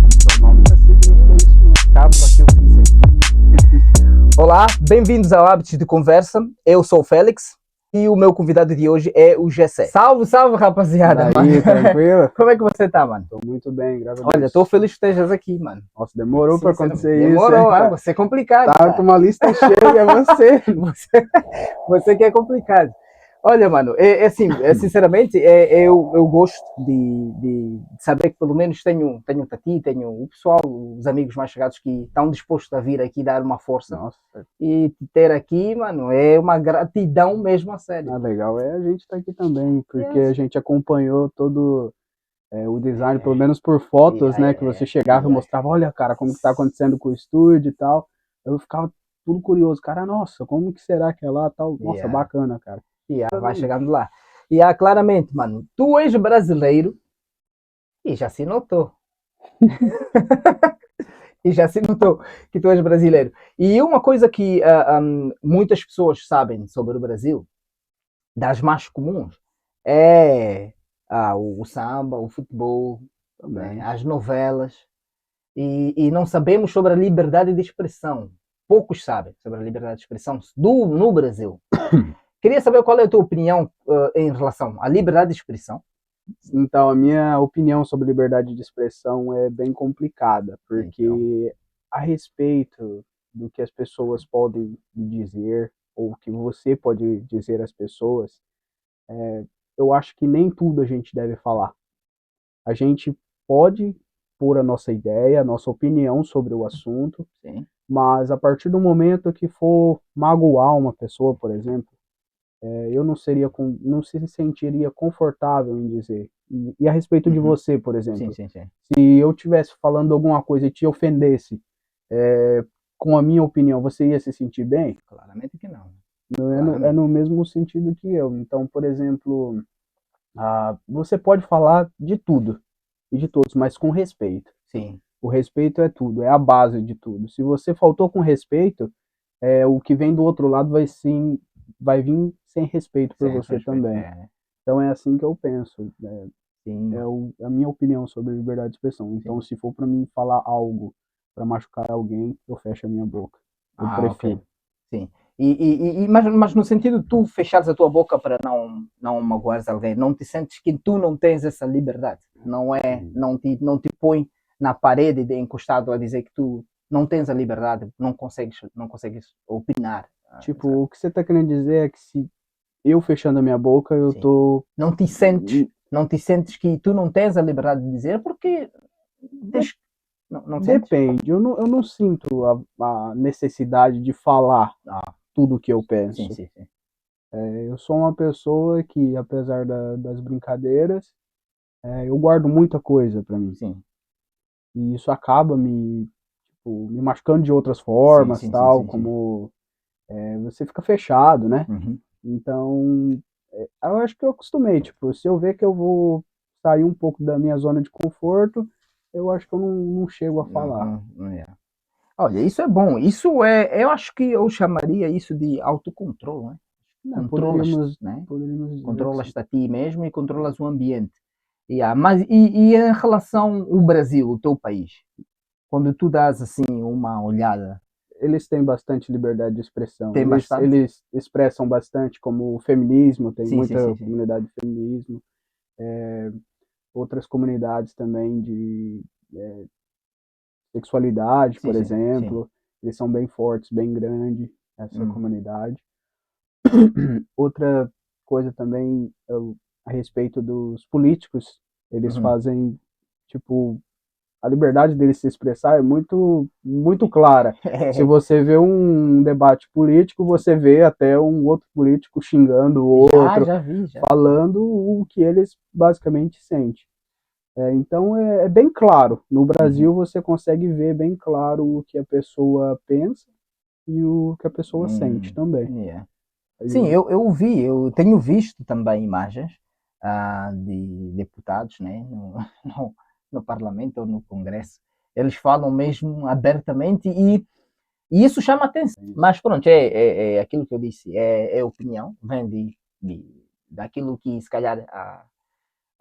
Normal nunca seja isso. Cábula que eu fiz aqui. Olá, bem-vindos ao Hábitos de Conversa. Eu sou o Félix e o meu convidado de hoje é o Gessé. Salve, salve, rapaziada. Daí, tranquilo? Como é que você tá, mano? Tô muito bem, graças a Olha, Deus. tô feliz que estejas aqui, mano. Nossa, demorou pra acontecer Demorou, isso. você é complicado. Tá Cara. com uma lista cheia, você. Você que é complicado. Olha, mano, assim, sinceramente, eu gosto de saber que pelo menos tenho a ti, tenho o pessoal, os amigos mais chegados que estão dispostos a vir aqui dar uma força. Nossa, E te ter aqui, mano, é uma gratidão mesmo a sério. legal. A gente tá aqui também, porque a gente acompanhou todo o design, pelo menos por fotos, né? Que você chegava e mostrava, olha, cara, como que tá acontecendo com o estúdio e tal. Eu ficava tudo curioso, cara, nossa, como que será que é lá tal? Nossa, bacana, cara. Vai chegando lá. E claramente, mano, tu és brasileiro e já se notou. E já se notou que tu és brasileiro. E uma coisa que muitas pessoas sabem sobre o Brasil, das mais comuns, é o samba, o futebol, né, as novelas. E não sabemos sobre a liberdade de expressão. Poucos sabem sobre a liberdade de expressão no Brasil. Queria saber qual é a tua opinião em relação à liberdade de expressão. Então, a minha opinião sobre liberdade de expressão é bem complicada, porque a respeito do que as pessoas podem dizer, ou que você pode dizer às pessoas, eu acho que nem tudo a gente deve falar. A gente pode pôr a nossa ideia, a nossa opinião sobre o assunto, Sim. mas a partir do momento que for magoar uma pessoa, por exemplo, eu não se sentiria confortável em dizer. E a respeito de você, por exemplo, Sim. se eu estivesse falando alguma coisa e te ofendesse, com a minha opinião, você ia se sentir bem? Claramente que não. É no mesmo sentido que eu. Então, por exemplo, você pode falar de tudo e de todos, mas com respeito. Sim. O respeito é tudo, é a base de tudo. Se você faltou com respeito, o que vem do outro lado vai vir sem respeito por você também. Então é assim que eu penso. A minha opinião sobre liberdade de expressão. Então, se for para mim falar algo para machucar alguém, eu fecho a minha boca. Eu prefiro. Okay. Sim. Mas no sentido de tu fechares a tua boca para não magoares alguém, não te sentes que tu não tens essa liberdade? Não te põe na parede encostado a dizer que tu não tens a liberdade, não consegues opinar. Tipo, o que você tá querendo dizer é que se eu fechando a minha boca, eu tô... Não te sentes que tu não tens a liberdade de dizer porque... Não Depende, eu não sinto a necessidade de falar tudo o que eu penso. Sim. Eu sou uma pessoa que, apesar das brincadeiras, eu guardo muita coisa para mim. Sim. E isso acaba me machucando de outras formas, como você fica fechado, né? Uhum. Então, eu acho que eu acostumei, tipo, se eu ver que eu vou sair um pouco da minha zona de conforto, eu acho que eu não chego a falar. Olha, isso é bom. Eu acho que eu chamaria isso de autocontrole, né? Poderíamos dizer Controlas-te a ti mesmo e controlas o ambiente. Mas e em relação ao Brasil, o teu país? Quando tu dás assim uma olhada, eles têm bastante liberdade de expressão. tem bastante? Eles expressam bastante, como o feminismo, tem Sim. muita comunidade de feminismo. Outras comunidades também de sexualidade, por exemplo. Eles são bem fortes, bem grande, essa comunidade. Outra coisa também, a respeito dos políticos, eles fazem, tipo, a liberdade deles se expressar é muito, muito clara. Se você vê um debate político, você vê até um outro político xingando o outro, já vi. falando o que eles basicamente sentem. Então é bem claro. No Brasil você consegue ver bem claro o que a pessoa pensa e o que a pessoa sente também. Sim, eu tenho visto também imagens de deputados, né, no Parlamento ou no Congresso. Eles falam mesmo abertamente e isso chama atenção. Mas pronto, é aquilo que eu disse, é opinião, vem daquilo que se calhar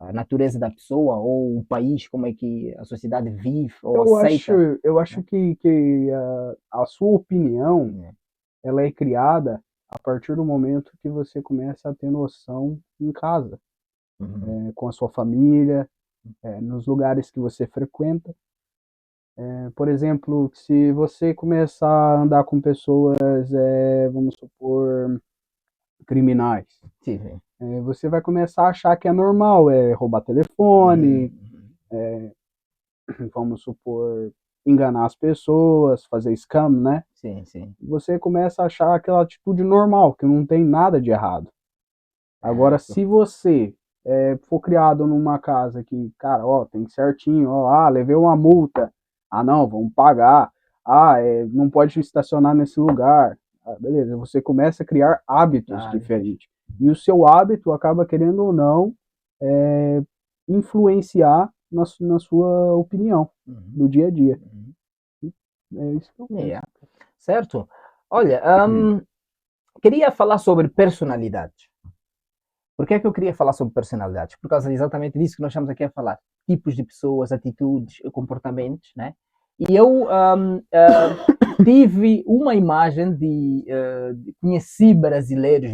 a natureza da pessoa ou o país, como é que a sociedade vive ou aceita. Eu acho que a sua opinião, Né? ela é criada a partir do momento que você começa a ter noção em casa, Uhum. com a sua família, nos lugares que você frequenta. Por exemplo, se você começar a andar com pessoas, vamos supor, criminais, Sim, sim. você vai começar a achar que é normal, roubar telefone, Uhum. vamos supor, enganar as pessoas, fazer scam, né? Sim, sim. Você começa a achar aquela atitude normal, que não tem nada de errado. Agora, Certo. se você for criado numa casa que, cara, ó, tem certinho, ó, levei uma multa, não, vamos pagar, não pode estacionar nesse lugar, beleza, você começa a criar hábitos Ah, diferentes. E o seu hábito acaba, querendo ou não, é, influenciar na sua opinião uhum. do dia a dia. Uhum. É isso que eu penso. Yeah. Certo. Olha, queria falar sobre personalidade. Por que é que eu queria falar sobre personalidades? Por causa exatamente disso que nós estamos aqui a falar. Tipos de pessoas, atitudes, comportamentos, né? E eu tive uma imagem conheci brasileiros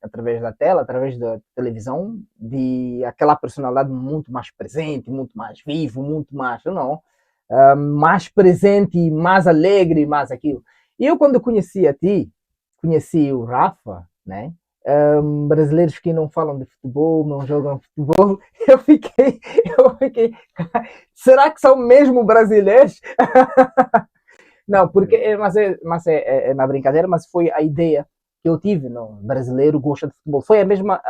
através da tela, através da televisão, de aquela personalidade muito mais presente, muito mais vivo, muito mais, não, mais presente, mais alegre, mais aquilo. E eu, quando conheci a ti, conheci o Rafa, né? Brasileiros que não falam de futebol, não jogam futebol, eu fiquei, eu fiquei, será que são mesmo brasileiros? Não, porque, mas é na brincadeira, mas foi a ideia que eu tive, não, brasileiro gosta de futebol, foi a mesma,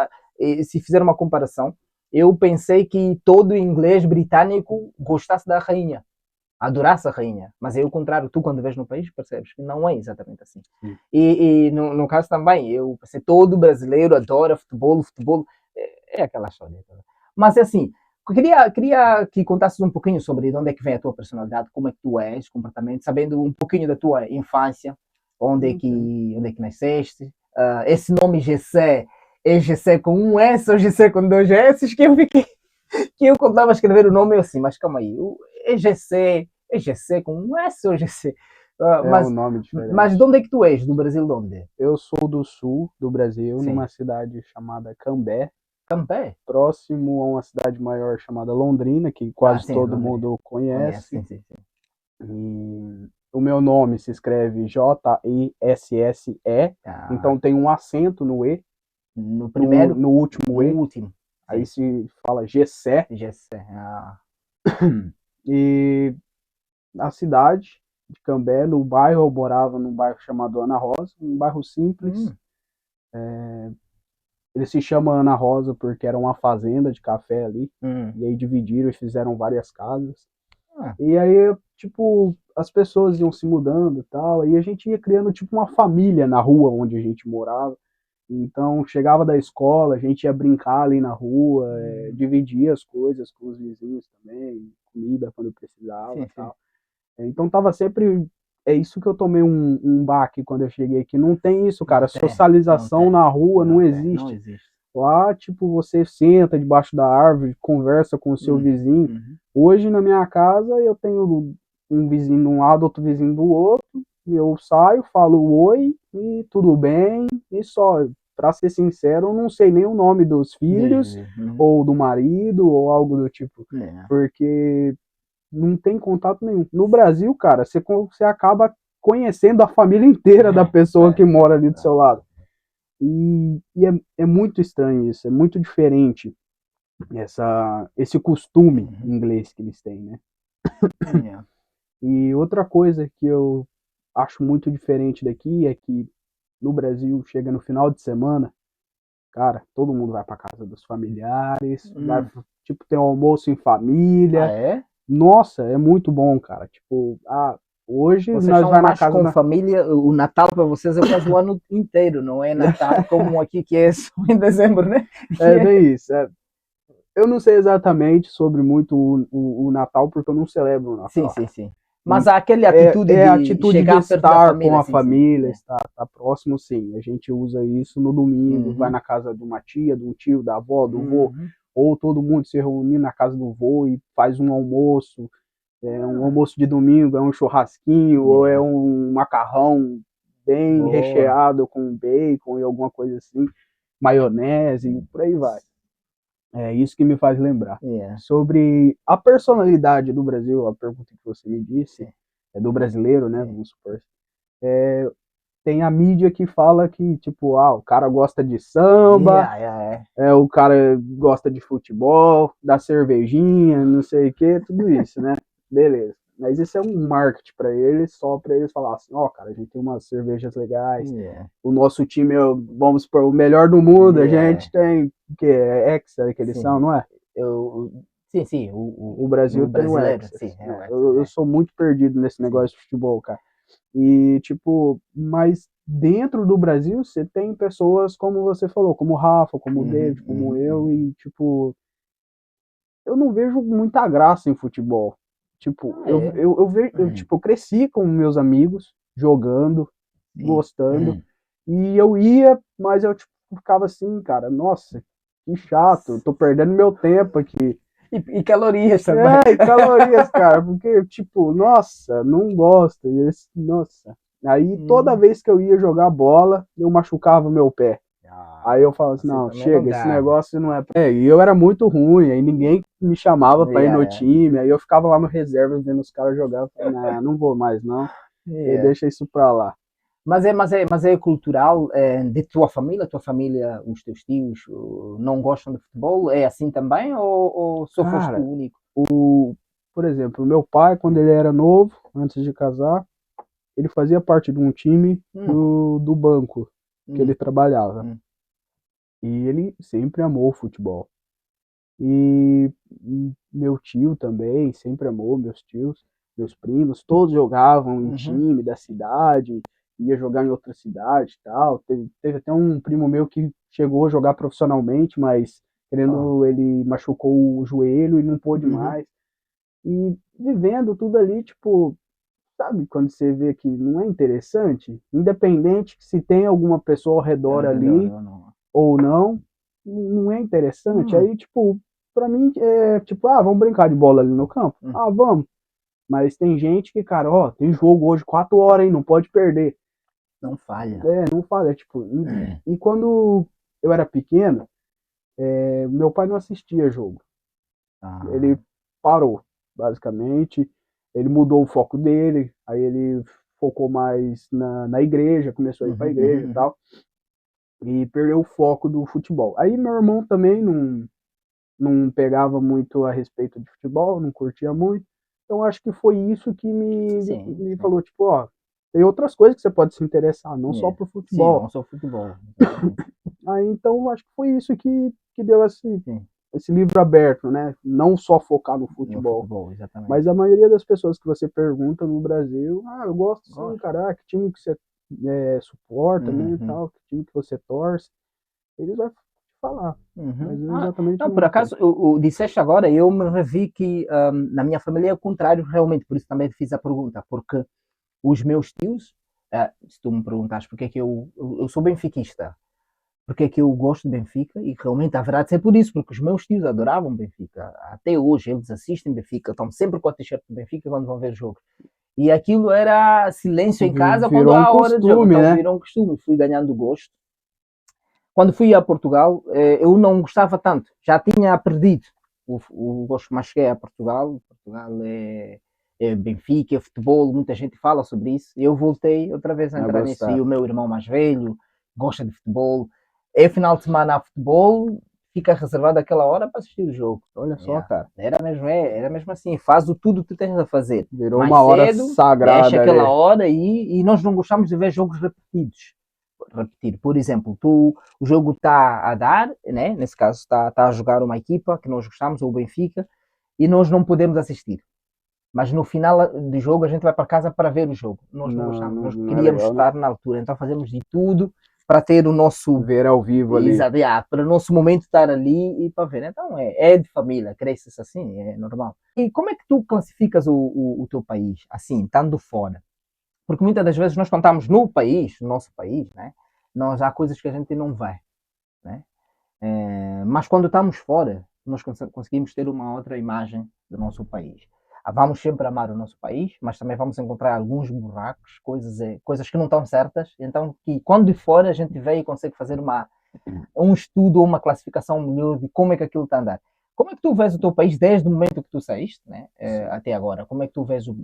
se fizer uma comparação, eu pensei que todo inglês britânico gostasse da rainha, adorasse a rainha, mas é o contrário, tu quando vês no país percebes que não é exatamente assim. Sim. E no caso também, eu pensei, todo brasileiro adora futebol, o futebol é aquela história. Mas é assim, queria que contasses um pouquinho sobre de onde é que vem a tua personalidade, como é que tu és, comportamento, sabendo um pouquinho da tua infância, Entendo. onde é que nasceste, esse nome GC é GC com um S ou GC com dois S, que eu fiquei que eu quando estava a escrever o nome, eu assim, mas calma aí, o EGC com um S ou GC? Uh, É um mas, nome mas de diferente. onde é que tu és? Do Brasil de onde? Eu sou do sul do Brasil, numa Sim. cidade chamada Cambé, Cambé? próximo a uma cidade maior chamada Londrina, que Ah, quase sim, todo Londrina. mundo Conhece, sim, conhece. sim, sim. E o meu nome se escreve Jisse, Ah, então tem um acento no E, no primeiro, no último no E, último. aí Sim, se fala Gessé. GC. Ah, E na cidade de Cambé, no bairro, eu morava num bairro chamado Ana Rosa, um bairro simples. hum, Ele se chama Ana Rosa porque era uma fazenda de café ali. hum. E aí dividiram e fizeram várias casas. Ah, E aí, tipo, as pessoas iam se mudando e tal. E a gente ia criando, tipo, uma família na rua onde a gente morava. Então, chegava da escola, a gente ia brincar ali na rua, dividia as coisas com os vizinhos também, comida quando precisava sim, e sim. tal. Então, tava sempre. É isso que eu tomei um baque quando eu cheguei aqui. Não tem isso, cara. Não tem, não Socialização tem, na rua não não tem, não existe. existe. Lá, tipo, você senta debaixo da árvore, conversa com o seu Uhum, vizinho. uhum. Hoje, na minha casa, eu tenho um vizinho de um lado, outro vizinho do outro. Eu saio, falo oi e tudo bem. E só, pra ser sincero, eu não sei nem o nome dos filhos, Uhum. ou do marido, ou algo do tipo. É, Porque não tem contato nenhum. No Brasil, cara, você acaba conhecendo a família inteira da pessoa que mora ali do seu lado. É muito estranho isso, é muito diferente esse costume uhum. inglês que eles têm, né? É. E outra coisa que eu acho muito diferente daqui é que no Brasil chega no final de semana, cara, todo mundo vai para casa dos familiares, vai Hum. tipo ter um almoço em Ah, família. é? Nossa, é muito bom, cara. Tipo, hoje Vocês nós são vai na mais casa com da. família, o Natal para vocês é quase o ano inteiro, não é Natal como aqui que é só em dezembro, né? Que É bem isso. Eu não sei exatamente sobre muito o Natal, porque eu não celebro o Sim, Natal. sim, sim. Mas há aquela atitude É a de atitude de chegar perto da estar com família, a sim, sim. família, É. estar próximo, sim. A gente usa isso no domingo, vai Uhum, na casa de uma tia, de um tio, da avó, do vô, uhum. ou todo mundo se reunir na casa do vô e faz um almoço, um almoço de domingo, é um churrasquinho, ou é um macarrão bem Boa. recheado com bacon e alguma coisa assim, maionese, por aí vai. É isso que me faz lembrar. Sobre a personalidade do Brasil, a pergunta que você me disse, é do brasileiro, né, vamos supor. Tem a mídia que fala que, tipo, o cara gosta de samba, o cara gosta de futebol, da cervejinha, não sei o que, tudo isso, né? Beleza. Mas isso é um marketing para eles, só para eles falar assim, cara, a gente tem umas cervejas legais, o nosso time, vamos supor, o melhor do mundo, a gente tem, o que é Hexa que eles são, não é? Sim, o Brasil tem o Hexa. Sim, né? Eu sou muito perdido nesse negócio de futebol, cara. E, tipo, mas dentro do Brasil você tem pessoas, como você falou, como o Rafa, como o David, como eu, e, tipo, eu não vejo muita graça em futebol. Tipo, eu vejo, tipo, eu cresci com meus amigos, jogando, gostando, e eu ia, mas eu, tipo, ficava assim, cara, nossa, que chato, tô perdendo meu tempo aqui. E calorias também. E calorias, cara, porque, tipo, nossa, não gosto. Nossa. Aí toda vez que eu ia jogar bola, eu machucava meu pé. Aí eu falava assim, não, chega, esse negócio não é pra... E eu era muito ruim, aí ninguém me chamava pra ir no time, aí eu ficava lá no reserva vendo os caras jogar, eu falei, não vou mais não, e deixa isso pra lá. Mas é cultural de tua família, os teus tios não gostam de futebol? É assim também ou só foste o único? Por exemplo, o meu pai, quando ele era novo, antes de casar, ele fazia parte de um time do banco que ele trabalhava. E ele sempre amou o futebol. E meu tio também sempre amou, meus tios, meus primos, todos jogavam em time da cidade, ia jogar em outra cidade e tal. Teve até um primo meu que chegou a jogar profissionalmente, mas ele machucou o joelho e não pôde mais. E vivendo tudo ali, tipo, sabe quando você vê que não é interessante? Independente se tem alguma pessoa ao redor ali ou não, não é interessante. Aí, tipo, pra mim é tipo, vamos brincar de bola ali no campo? Vamos. Mas tem gente que, cara, tem jogo hoje 4 horas, hein? Não pode perder. Não falha. Não falha. Tipo, e quando eu era pequeno, meu pai não assistia jogo. Ele parou, basicamente. Ele mudou o foco dele, aí ele focou mais na igreja, começou a ir pra igreja e tal. E perdeu o foco do futebol. Aí meu irmão também não pegava muito a respeito de futebol, não curtia muito. Então acho que foi isso que me falou, tipo, tem outras coisas que você pode se interessar, não só pro futebol. Sim, não só futebol. Aí então acho que foi isso que deu esse livro aberto, né? Não só focar no futebol. Mas a maioria das pessoas que você pergunta no Brasil, eu gosto sim, cara, que time que você suporta, né, tal, que time que você torce, eles vão falar. Mas eu exatamente não, por acaso, disseste agora, eu me revi que na minha família é o contrário, realmente, por isso também fiz a pergunta, porque os meus tios, se tu me perguntares porque é que eu sou benfiquista, porque é que eu gosto de Benfica, e realmente haverá de ser por isso, porque os meus tios adoravam Benfica, até hoje eles assistem Benfica, estão sempre com a t-shirt do Benfica quando vão ver jogo. E aquilo era silêncio em casa quando há hora de jogo. Então virou um costume, fui ganhando gosto. Quando fui a Portugal, eu não gostava tanto, já tinha perdido o gosto, mas cheguei a Portugal. Portugal é Benfica, é futebol, muita gente fala sobre isso. Eu voltei outra vez a entrar nisso. E o meu irmão mais velho gosta de futebol. É final de semana a futebol, fica reservado aquela hora para assistir o jogo. Olha só, cara. Era mesmo assim, faz tudo o que tu tens a fazer. Virou mais uma hora cedo, sagrada. Deixa aquela hora e nós não gostamos de ver jogos repetidos. Por exemplo, o jogo está a dar, né? Nesse caso está a jogar uma equipa que nós gostamos, ou o Benfica, e nós não podemos assistir. Mas no final do jogo a gente vai para casa para ver o jogo. Nós não gostamos, nós queríamos estar na altura, então fazemos de tudo para ter o nosso... Ver ao vivo ali. Para o nosso momento estar ali e para ver. Então é de família, cresces assim, é normal. E como é que tu classificas o teu país, assim, estando fora? Porque muitas das vezes nós, quando estamos no nosso país, né, há coisas que a gente não vê. Né? Mas quando estamos fora, nós conseguimos ter uma outra imagem do nosso país. Vamos sempre amar o nosso país, mas também vamos encontrar alguns buracos, coisas que não estão certas, então que quando de fora a gente vê e consegue fazer um estudo ou uma classificação melhor de como é que aquilo está a andar. Como é que tu vês o teu país desde o momento que tu saíste, né, até agora? Como é que tu vês o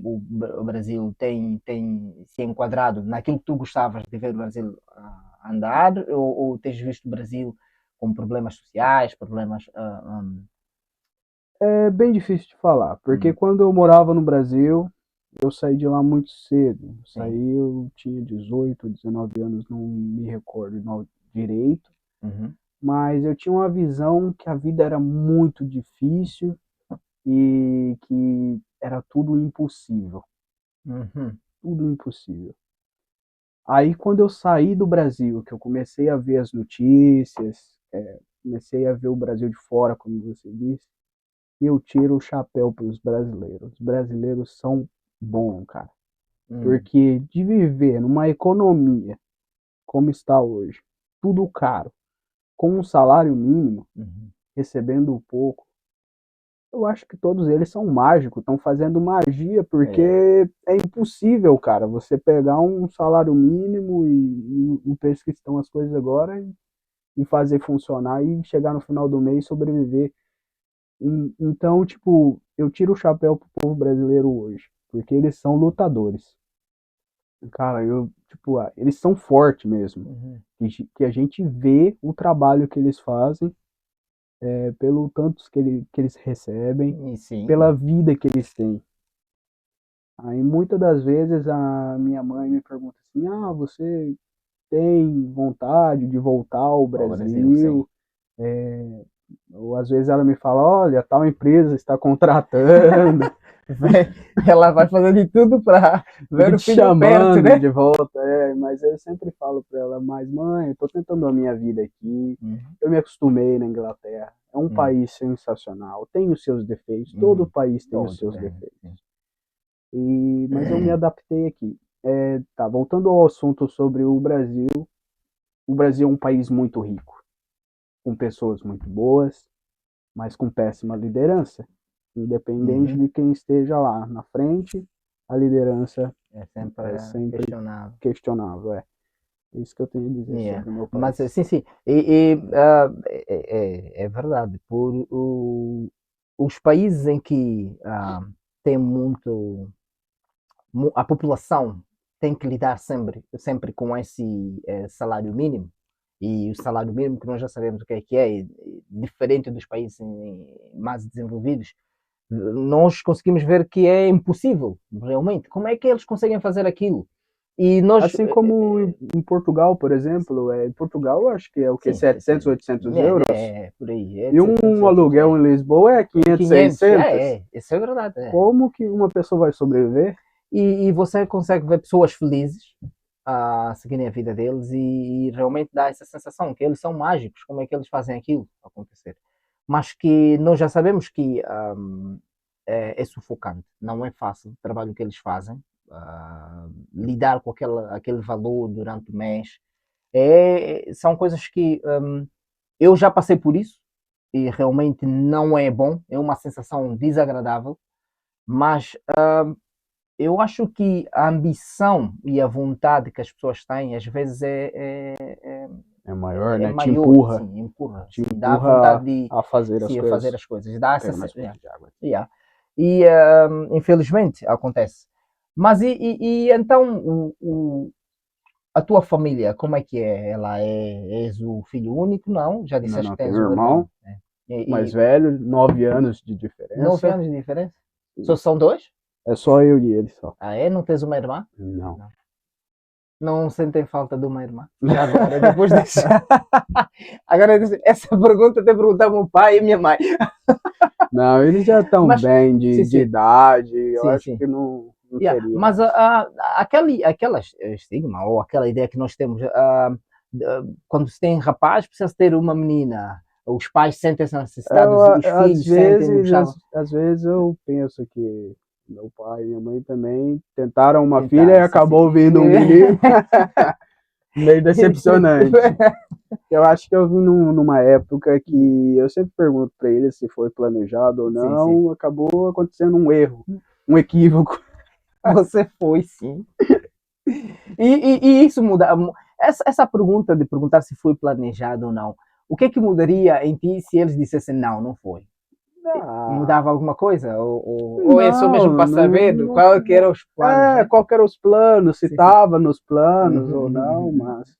Brasil tem se enquadrado naquilo que tu gostavas de ver o Brasil andar, ou tens visto o Brasil com problemas sociais, problemas... É bem difícil de falar, porque quando eu morava no Brasil, eu saí de lá muito cedo. Saí, eu tinha 18, 19 anos, não me recordo direito. Mas eu tinha uma visão que a vida era muito difícil e que era tudo impossível. Tudo impossível. Aí quando eu saí do Brasil, que eu comecei a ver as notícias, comecei a ver o Brasil de fora, como você disse, eu tiro o chapéu para os brasileiros. Os brasileiros são bons, cara. Porque de viver numa economia como está hoje, tudo caro, com um salário mínimo, recebendo pouco, eu acho que todos eles são mágicos, estão fazendo magia, porque é impossível, cara, você pegar um salário mínimo e o preço que estão as coisas agora e fazer funcionar e chegar no final do mês e sobreviver. Então, tipo, eu tiro o chapéu pro povo brasileiro hoje, porque eles são lutadores. Cara, tipo, eles são fortes mesmo. Que a gente vê o trabalho que eles fazem, pelo tanto que eles recebem, pela vida que eles têm. Aí muitas das vezes a minha mãe me pergunta assim, você tem vontade de voltar ao Brasil? Ou às vezes ela me fala, olha, tal empresa está contratando. Ela vai fazer de tudo para ver o filho chamando perto, né? de volta, mas eu sempre falo para ela, mas mãe, eu estou tentando a minha vida aqui, eu me acostumei na Inglaterra, é um país sensacional, tem os seus defeitos, todo país tem os seus defeitos, mas eu me adaptei aqui. Tá, voltando ao assunto sobre o Brasil é um país muito rico, com pessoas muito boas, mas com péssima liderança. Independente de quem esteja lá na frente, a liderança é sempre questionável. questionável. É isso que eu tenho a dizer sobre o meu país. Mas sim, é verdade. Os países em que tem a população tem que lidar sempre com esse salário mínimo, e o salário mínimo que nós já sabemos o que é diferente dos países mais desenvolvidos, nós conseguimos ver que é impossível, realmente. Como é que eles conseguem fazer aquilo? E nós, assim como em Portugal, por exemplo, em Portugal eu acho que é o que, 700, 800 euros? Por aí. E um aluguel em Lisboa é 500, 600? Isso é verdade. Como que uma pessoa vai sobreviver? E você consegue ver pessoas felizes a seguirem a vida deles e realmente dá essa sensação que eles são mágicos, como é que eles fazem aquilo acontecer. Mas que nós já sabemos que é sufocante, não é fácil o trabalho que eles fazem, lidar com aquele valor durante o mês. São coisas que eu já passei por isso e realmente não é bom, é uma sensação desagradável, mas eu acho que a ambição e a vontade que as pessoas têm, às vezes é maior, né? Maior, te empurra. Sim, empurra. Te sim, empurra dá vontade de a fazer as coisas. Fazer as coisas. Dá essa de água. E infelizmente acontece. Mas então a tua família, como é que é? És o filho único? Não? Já disseste que tens um irmão. Mais velho, 9 anos de diferença. 9 anos de diferença? Só são dois? É só eu e ele só. Não tens uma irmã? Não. Não sentem falta de uma irmã? Já agora, depois desse... Agora, essa pergunta tem que perguntar ao meu pai e à minha mãe. Não, eles já estão bem de idade, eu acho que não teria. Mas aquela estigma, ou aquela ideia que nós temos, quando se tem rapaz, precisa ter uma menina. Os pais sentem essa necessidade, os filhos sentem... Às vezes eu penso que meu pai e minha mãe também tentaram uma filha e acabou vindo um menino. meio decepcionante. Eu acho que eu vi numa época que eu sempre pergunto para ele se foi planejado ou Sim, sim. não, acabou acontecendo um erro, um equívoco. Você foi, sim. E isso muda. Essa pergunta de perguntar se foi planejado ou não, o que é que mudaria em ti se eles dissessem não, não foi? Ah, Mudava alguma coisa? Ou é só mesmo não, para não, saber qual que eram os planos, né? qual que eram os planos, se Sim, sim. estava nos planos Uhum, ou uhum, não, uhum. mas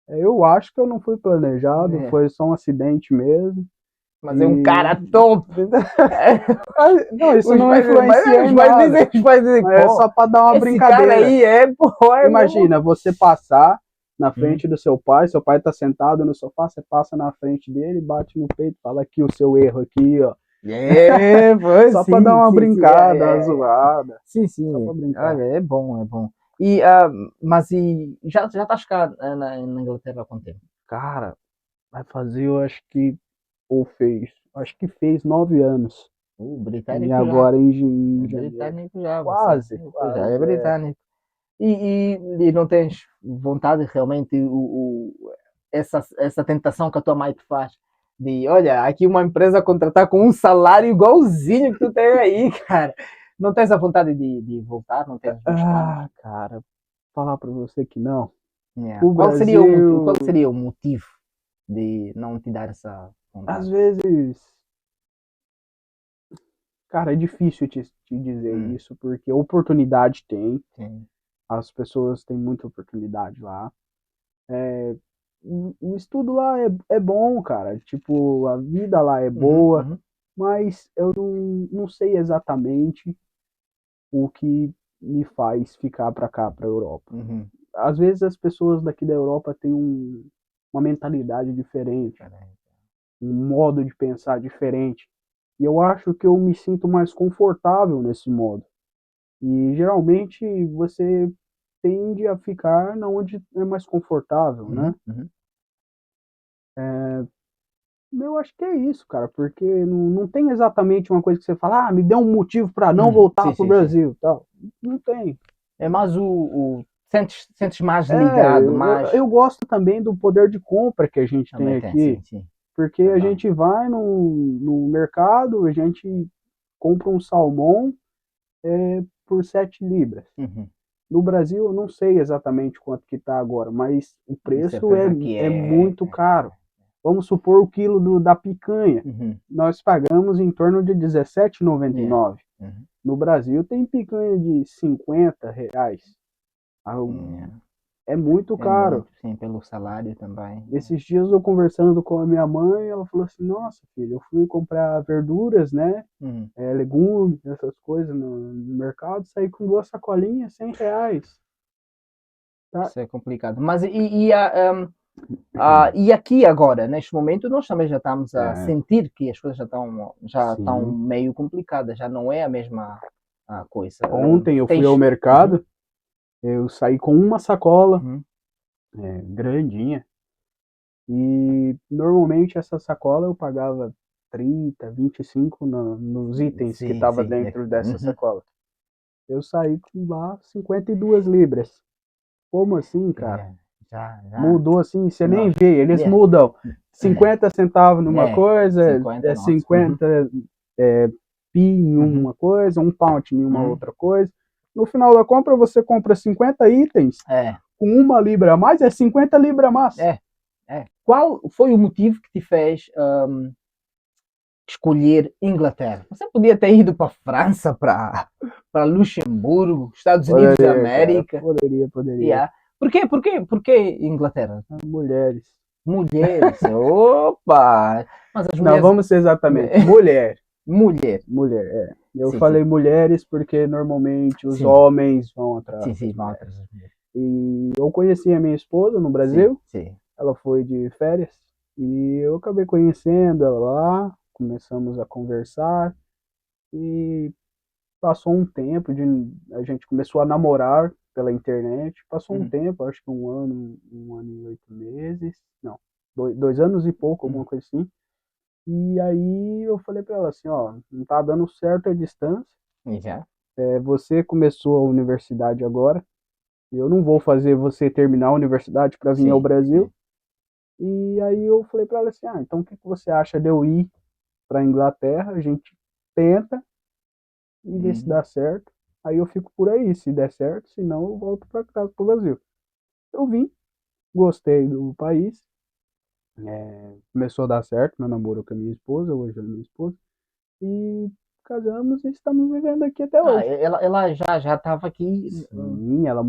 eu acho que eu não fui planejado, É, foi só um acidente mesmo. mas é um E cara top. não, isso Os não pais, influencia em nada, os pais dizem, mas é pô, só para dar uma esse cara brincadeira. aí é, pô, é mesmo. Imagina você passar na Hum. frente do seu pai tá sentado no sofá, você passa na frente dele, bate no peito, fala aqui o seu erro aqui, ó. É, pô, Só para dar sim, uma sim, sim, brincada, uma zoada, sim, só sim. para brincar. Olha, é bom, é bom. E, mas já estás cá na Inglaterra há quanto tempo? Cara, vai fazer, eu acho que, ou fez, acho que fez 9 anos. E Britânico já. agora É em janeiro. britânico já, você. Quase, Pois já, é quase, é. britânico. E não tens vontade realmente, essa tentação que a tua mãe te faz de, olha, aqui uma empresa a contratar com um salário igualzinho que tu tem aí, cara. Não tens a vontade de voltar, não tens nos planos. Ah, cara, falar para você que não. Yeah. O Qual Brasil, seria o motivo de não te dar essa às vontade? vezes, cara, é difícil te dizer Hum, isso, porque oportunidade tem, sim. as pessoas têm muita oportunidade lá. O estudo lá é bom, cara, tipo, a vida lá é Uhum, boa, uhum, mas eu não sei exatamente o que me faz ficar para cá, para a Europa. uhum. Às vezes as pessoas daqui da Europa têm uma mentalidade diferente, Peraí. um modo de pensar diferente. E eu acho que eu me sinto mais confortável nesse modo. E geralmente você tende a ficar na onde é mais confortável, né? Uhum, uhum. Eu acho que é isso, cara, porque não tem exatamente uma coisa que você fala, me dê um motivo para não voltar Sim, pro sim, sim. Brasil, tal. Não tem. É mais sentes mais É, ligado, mais. eu gosto também do poder de compra que a gente tem Também tem, aqui, sim, sim. porque a Também. gente vai no mercado, a gente compra um salmão por 7 libras. Uhum. No Brasil, eu não sei exatamente quanto que está agora, mas o De preço certeza que é muito caro. Vamos supor o quilo da picanha. Uhum. Nós pagamos em torno de Yeah. R$17,99. Uhum. No Brasil tem picanha de R$50. Ah, Yeah. é muito É caro. muito, sim, pelo salário também. Esses dias eu conversando com a minha mãe, ela falou assim, nossa filho, eu fui comprar verduras, né? Uhum. Legumes, essas coisas no mercado, saí com 2 sacolinhas, R$100. Tá? Isso é complicado. Mas e aqui agora, neste momento, nós também já estamos a É, sentir que as coisas já estão sim. meio complicadas, já não é a mesma coisa. Ontem eu fui ao Tens. Uhum, mercado, eu saí com uma sacola, uhum. grandinha, e normalmente essa sacola eu pagava 30, 25 nos itens que Sim, estava sim. dentro dessa Uhum. sacola. Eu saí com lá 52 libras. Como assim, cara? É, já. Mudou assim, você nem Não. vê, eles É, mudam 50 centavos numa é, coisa, 50 notas. Uhum. 50 é, pi em Uhum. uma coisa, um pound em uma Uhum. outra coisa. No final da compra, você compra 50 itens, É, com 1 libra a mais, é 50 libras a mais. é, Qual foi o motivo que te fez escolher Inglaterra? Você podia ter ido para França, para Luxemburgo, Estados Unidos da Poderia, cara, América. poderia. Yeah. Por que Inglaterra? Mulheres. Mulheres. Opa! Mas as Não, mulheres. vamos ser exatamente, mulher. Mulher. Mulher, é. Eu Sim, sim. falei mulheres porque normalmente os Sim, homens vão atrás sim, das sim. Vão mulheres. atrás das mulheres. E eu conheci a minha esposa no Sim, Brasil, sim. ela foi de férias, e eu acabei conhecendo ela lá, começamos a conversar, e passou um tempo, a gente começou a namorar pela internet, passou um Uhum, tempo, acho que 1 ano e 8 meses, não, 2 anos e pouco, alguma uhum. coisa assim. E aí eu falei pra ela assim, ó, não tá dando certo a distância, E já? você começou a universidade agora, Eu não vou fazer você terminar a universidade para vir ao Sim, Brasil. sim. E aí eu falei para ela assim, então o que você acha de eu ir para a Inglaterra? A gente tenta e ver se Uhum. dá certo. Aí eu fico por aí, se der certo, se não eu volto para casa, para o Brasil. Eu vim, gostei do país, começou a dar certo meu namoro com a minha esposa, hoje é minha esposa, e casamos e estamos vivendo aqui até Ah, hoje. ela já estava aqui. Sim, ela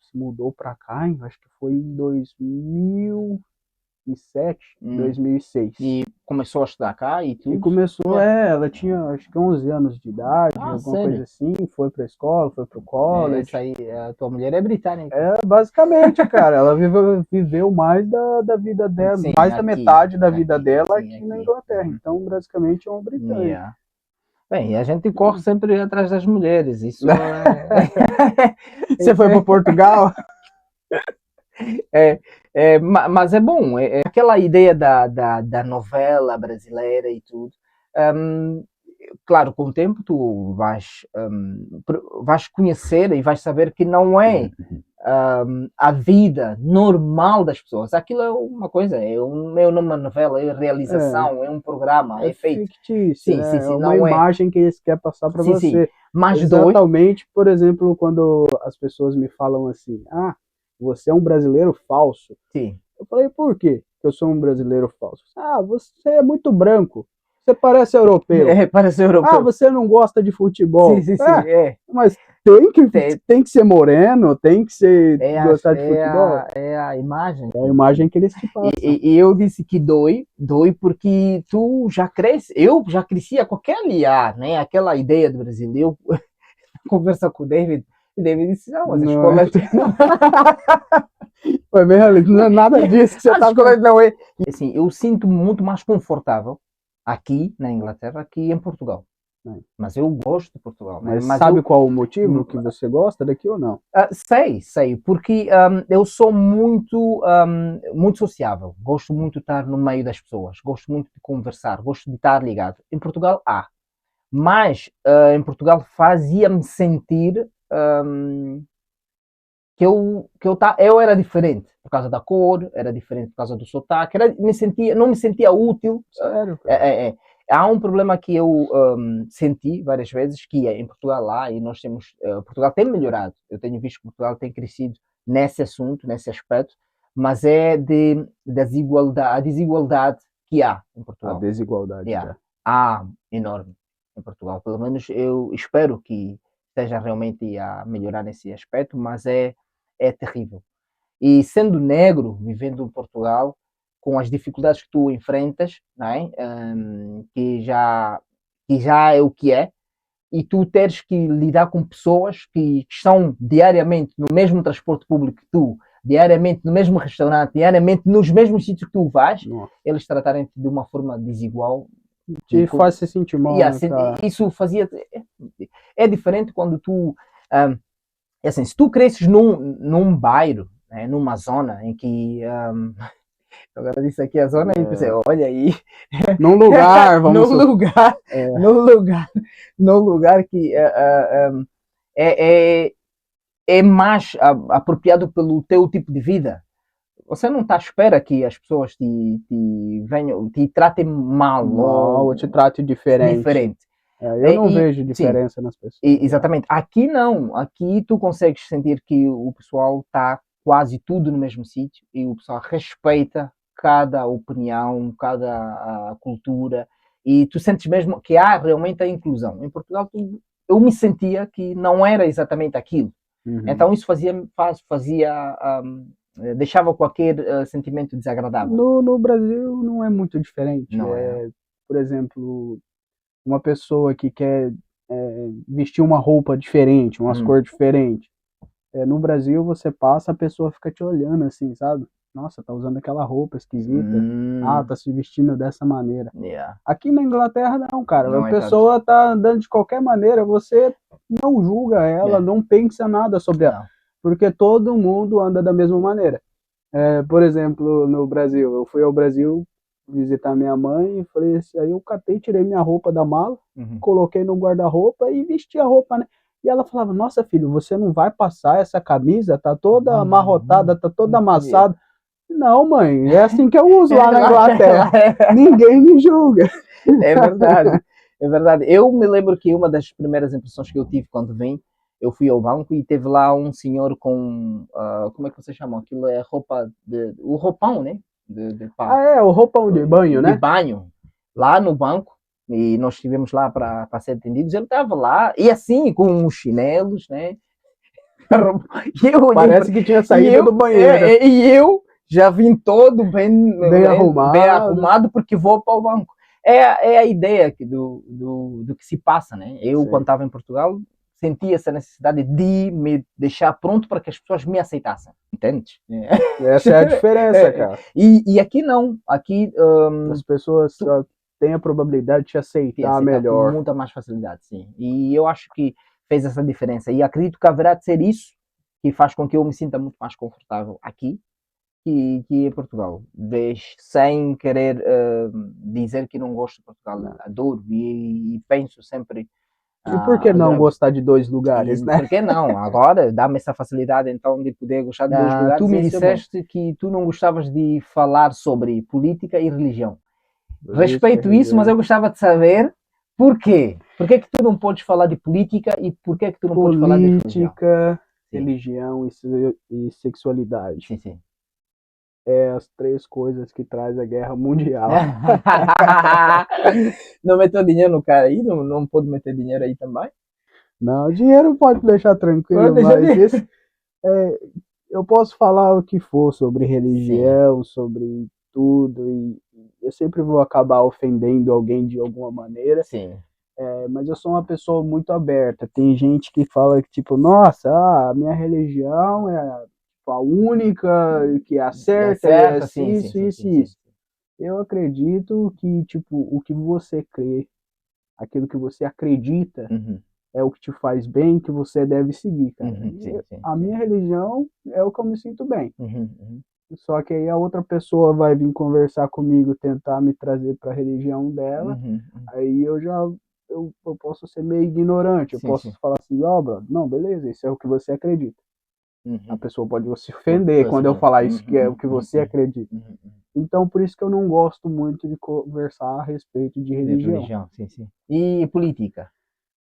se mudou para cá, acho que foi em 2007, Hum, 2006. e começou a estudar cá e E tudo. começou, ela tinha acho que 11 anos de idade, Ah, alguma coisa sério? assim, foi pra escola, foi pro Essa college. aí, a tua mulher é britânica. Basicamente, cara, ela viveu mais da vida dela, Sim, mais da metade da vida aqui, dela sim, aqui na aqui. Inglaterra. Então, basicamente, é um britânico. Yeah. Bem, a gente corre sempre atrás das mulheres, isso é, Você foi para Portugal? é, mas é bom, é aquela ideia da novela brasileira e tudo. Hum, claro, com o tempo tu vais conhecer e vais saber que não é a vida normal das pessoas. Aquilo é uma coisa, é uma novela, é realização, é um programa, É é feito. fictício, Sim, sim, né? É sim, uma não é. imagem que eles querem passar para Sim, sim. você. Mas dói, Exatamente, por exemplo, quando as pessoas me falam assim: você é um brasileiro falso. sim. Eu falei: por quê que eu sou um brasileiro falso? Você é muito branco. Você parece europeu. É, parece europeu. Você não gosta de Sim, futebol. sim, sim. Mas tem que, Tem, tem que ser moreno, tem que ser é, gostar de futebol. é a imagem. É a imagem que eles te passam. E eu disse que dói porque tu já cresce, eu já crescia com aquele ar, né? Aquela ideia do Brasil. Eu conversa com o David, e o David disse, não, as Não é? escolas não, Foi bem realista. Não é nada disso que você as tá escolas pensando. não é. E, assim, eu sinto-me muito mais confortável aqui na Inglaterra que em Portugal. Mas eu gosto de Portugal, né? Mas Mas sabe eu qual o motivo que você gosta daqui ou não? sei, porque eu sou muito sociável, gosto muito de estar no meio das pessoas, gosto muito de conversar, gosto de estar ligado. Em Portugal há, mas em Portugal fazia-me sentir eu era diferente por causa da cor, era diferente por causa do sotaque, não me sentia útil. Sério, cara. Há um problema que eu senti várias vezes, que é em Portugal lá, e nós temos, Portugal tem melhorado, eu tenho visto que Portugal tem crescido nesse assunto, nesse aspecto, mas é a desigualdade que há em A Portugal. desigualdade, Yeah. né? Há enorme em Portugal. Pelo menos eu espero que esteja realmente a melhorar nesse aspecto, mas é terrível. E sendo negro, vivendo em Portugal, com as dificuldades que tu enfrentas, não é? Que já é o que é, e tu teres que lidar com pessoas que estão diariamente no mesmo transporte público que tu, diariamente no mesmo restaurante, diariamente nos mesmos sítios que tu vais, Nossa. eles tratarem-te de uma forma desigual. E Te faz se sentir mal, né, assim, cara? isso fazia. É diferente quando tu. É assim, se tu cresces num bairro, né, numa zona em que. Agora disse aqui a zona e pensei, olha aí, Num lugar, no vamos. lugar, no lugar, no lugar que é, é, é mais apropriado pelo teu tipo de vida. Você não está à espera que as pessoas te tratem mal Mal, eu te ou trato diferente. diferente. Eu não vejo Sim, diferença nas pessoas. exatamente. Aqui não. Aqui tu consegues sentir que o pessoal está quase tudo no mesmo sítio e o pessoal respeita cada opinião, cada cultura e tu sentes mesmo que há realmente a inclusão. Em Portugal eu me sentia que não era exatamente aquilo. Uhum. Então isso deixava qualquer sentimento desagradável. No Brasil não é muito diferente. Não é? Por exemplo, uma pessoa que quer vestir uma roupa diferente, umas Hum. cores diferentes. No Brasil você passa, a pessoa fica te olhando assim, sabe? Nossa, tá usando aquela roupa esquisita. Hum. Tá se vestindo dessa maneira. Yeah. Aqui na Inglaterra não, cara. A Não é tanto. pessoa tá andando de qualquer maneira, você não julga ela, É. não pensa nada sobre ela, Não. porque todo mundo anda da mesma maneira. Por exemplo, no Brasil, eu fui ao Brasil visitar minha mãe e falei assim, aí eu catei, tirei minha roupa da mala, Uhum. coloquei no guarda-roupa e vesti a roupa, né? E ela falava, nossa filho, você não vai passar essa camisa, tá toda amarrotada, tá toda amassada. Não, mãe, é assim que eu uso lá na Inglaterra. Ninguém me julga. É verdade, é verdade. Eu me lembro que uma das primeiras impressões que eu tive quando vim, eu fui ao banco e teve lá um senhor com, como é que vocês chamam? Aquilo é roupa, o roupão, né? Ah, é, o roupão de banho, de né? banho, lá no banco. E nós estivemos lá para ser atendidos. Ele estava lá, e assim, com os chinelos, né? E eu olhei Parece que tinha e saído do banheiro. e eu já vim todo Bem bem arrumado. arrumado porque vou para o banco. É a ideia do que se passa, né? Eu, Sim. quando estava em Portugal, sentia essa necessidade de me deixar pronto para que as pessoas me aceitassem, entende? Essa é a diferença, cara. E aqui não. Aqui As pessoas têm a probabilidade de te aceitar melhor. com muita mais facilidade, sim. E eu acho que fez essa diferença. E acredito que haverá de ser isso que faz com que eu me sinta muito mais confortável aqui que em Portugal. Sem querer dizer que não gosto de Portugal. Não. Adoro e penso sempre. E por que não gostar de dois lugares, né? Por que não? Agora dá-me essa facilidade então de poder gostar de dois lugares. Tu me disseste que tu não gostavas de falar sobre política e religião. Respeito isso, mas eu gostava de saber por quê. Por que tu não podes falar de política e por que tu não podes falar de religião? Política, religião e sexualidade. Sim, sim. É as três coisas que traz a guerra mundial. Não meteu dinheiro no cara aí? Não pode meter dinheiro aí também? Não, dinheiro pode deixar tranquilo, mas eu posso falar o que for sobre religião, sobre tudo, e eu sempre vou acabar ofendendo alguém de alguma maneira. Sim. Mas eu sou uma pessoa muito aberta. Tem gente que fala que, tipo, nossa, a minha religião é a única que é a certa, é isso. Eu acredito que, tipo, o que você crê, aquilo que você acredita, é o que te faz bem, que você deve seguir, cara. A minha religião é o que eu me sinto bem. Só que aí a outra pessoa vai vir conversar comigo, tentar me trazer para a religião dela, aí eu posso ser meio ignorante, eu posso falar assim, brother, não, beleza, isso é o que você acredita. A pessoa pode se ofender quando eu falar isso que é o que você acredita. Então, por isso que eu não gosto muito de conversar a respeito de religião. Sim. E política?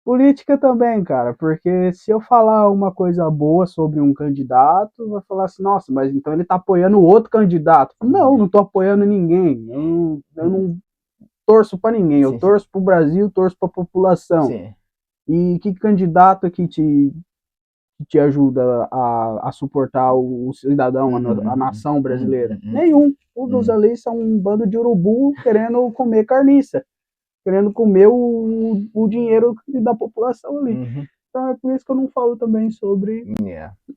Política também, cara, porque se eu falar uma coisa boa sobre um candidato, vai falar assim, nossa, mas então ele tá apoiando o outro candidato. Não tô apoiando ninguém. Eu não torço para ninguém. Eu torço pro Brasil, torço pra população. Sim. E que candidato que te ajuda a suportar o cidadão, a nação brasileira? Nenhum. Todos ali são um bando de urubu querendo comer carniça, querendo comer o dinheiro da população ali. Então é por isso que eu não falo também sobre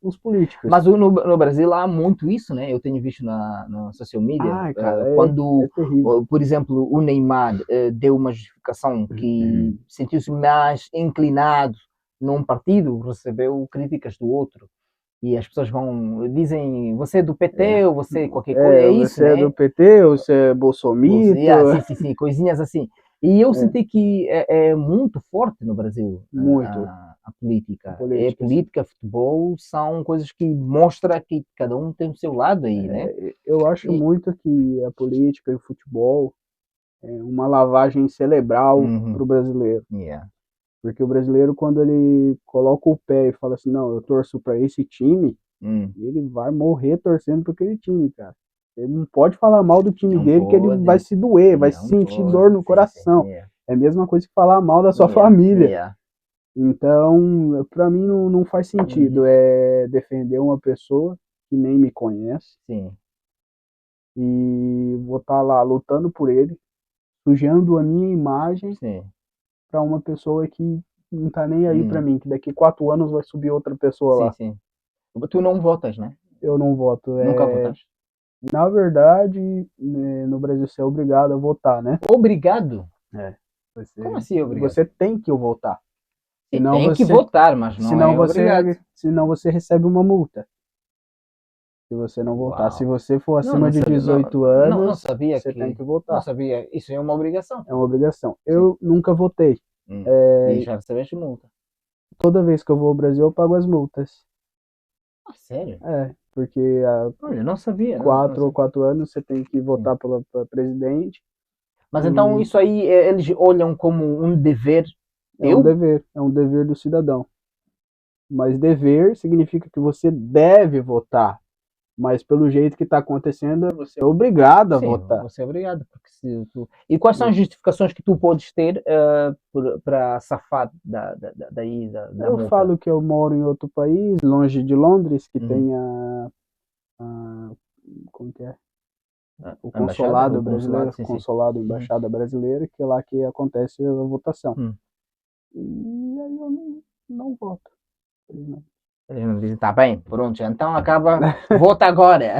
os políticos. Mas no Brasil há muito isso, né? Eu tenho visto na social media. Ai, cara, quando, terrível. por exemplo, o Neymar deu uma justificação que sentiu-se mais inclinado num partido, recebeu críticas do outro. E as pessoas dizem, você é do PT ou você é qualquer coisa. É isso, você né? é do PT ou você é bolsomito. Sim, coisinhas assim. E eu senti que é muito forte no Brasil muito. A política. Política, futebol, são coisas que mostram que cada um tem o seu lado aí, né? Eu acho muito que a política e o futebol é uma lavagem cerebral para o brasileiro. Porque o brasileiro, quando ele coloca o pé e fala assim, não, eu torço para esse time, ele vai morrer torcendo para aquele time, cara. Ele não pode falar mal do time dele, que ele vai se doer, vai sentir dor no coração. É a mesma coisa que falar mal da sua família. Então, para mim não faz sentido defender uma pessoa que nem me conhece e vou estar lá lutando por ele, sujando a minha imagem para uma pessoa que não tá nem aí para mim, que daqui 4 anos vai subir outra pessoa lá. Tu não votas, né? Eu não voto. Nunca votaste? Na verdade, no Brasil você é obrigado a votar, né? Obrigado? Como assim obrigado? Você tem que votar. Senão tem que votar, mas não é obrigado. Senão você recebe uma multa. Se você não votar. Se você for acima de 18 anos, não sabia você tem que votar. Não sabia. Isso é uma obrigação. É uma obrigação. Eu nunca votei. E já recebeste multa. Toda vez que eu vou ao Brasil, eu pago as multas. Ah, sério? Porque há Olha, não sabia. Não, não 4 ou sabia. 4 anos você tem que Sim. votar para presidente. Mas então E isso aí eles olham como um dever teu? é um dever do cidadão. Mas dever significa que você deve votar. Mas pelo jeito que está acontecendo, você é obrigado a Sim, votar. você é obrigado. Porque se tu... E quais são as justificações que tu podes ter para safar da Eu multa? falo que eu moro em outro país, longe de Londres, que Uhum. tem a como que é? O A embaixada? consulado O consulado? brasileiro, Sim, sim. consulado, Uhum. embaixada brasileira, que é lá que acontece a votação. Hum. E aí eu não voto. Eles não dizem, tá bem, pronto, então acaba, vota agora.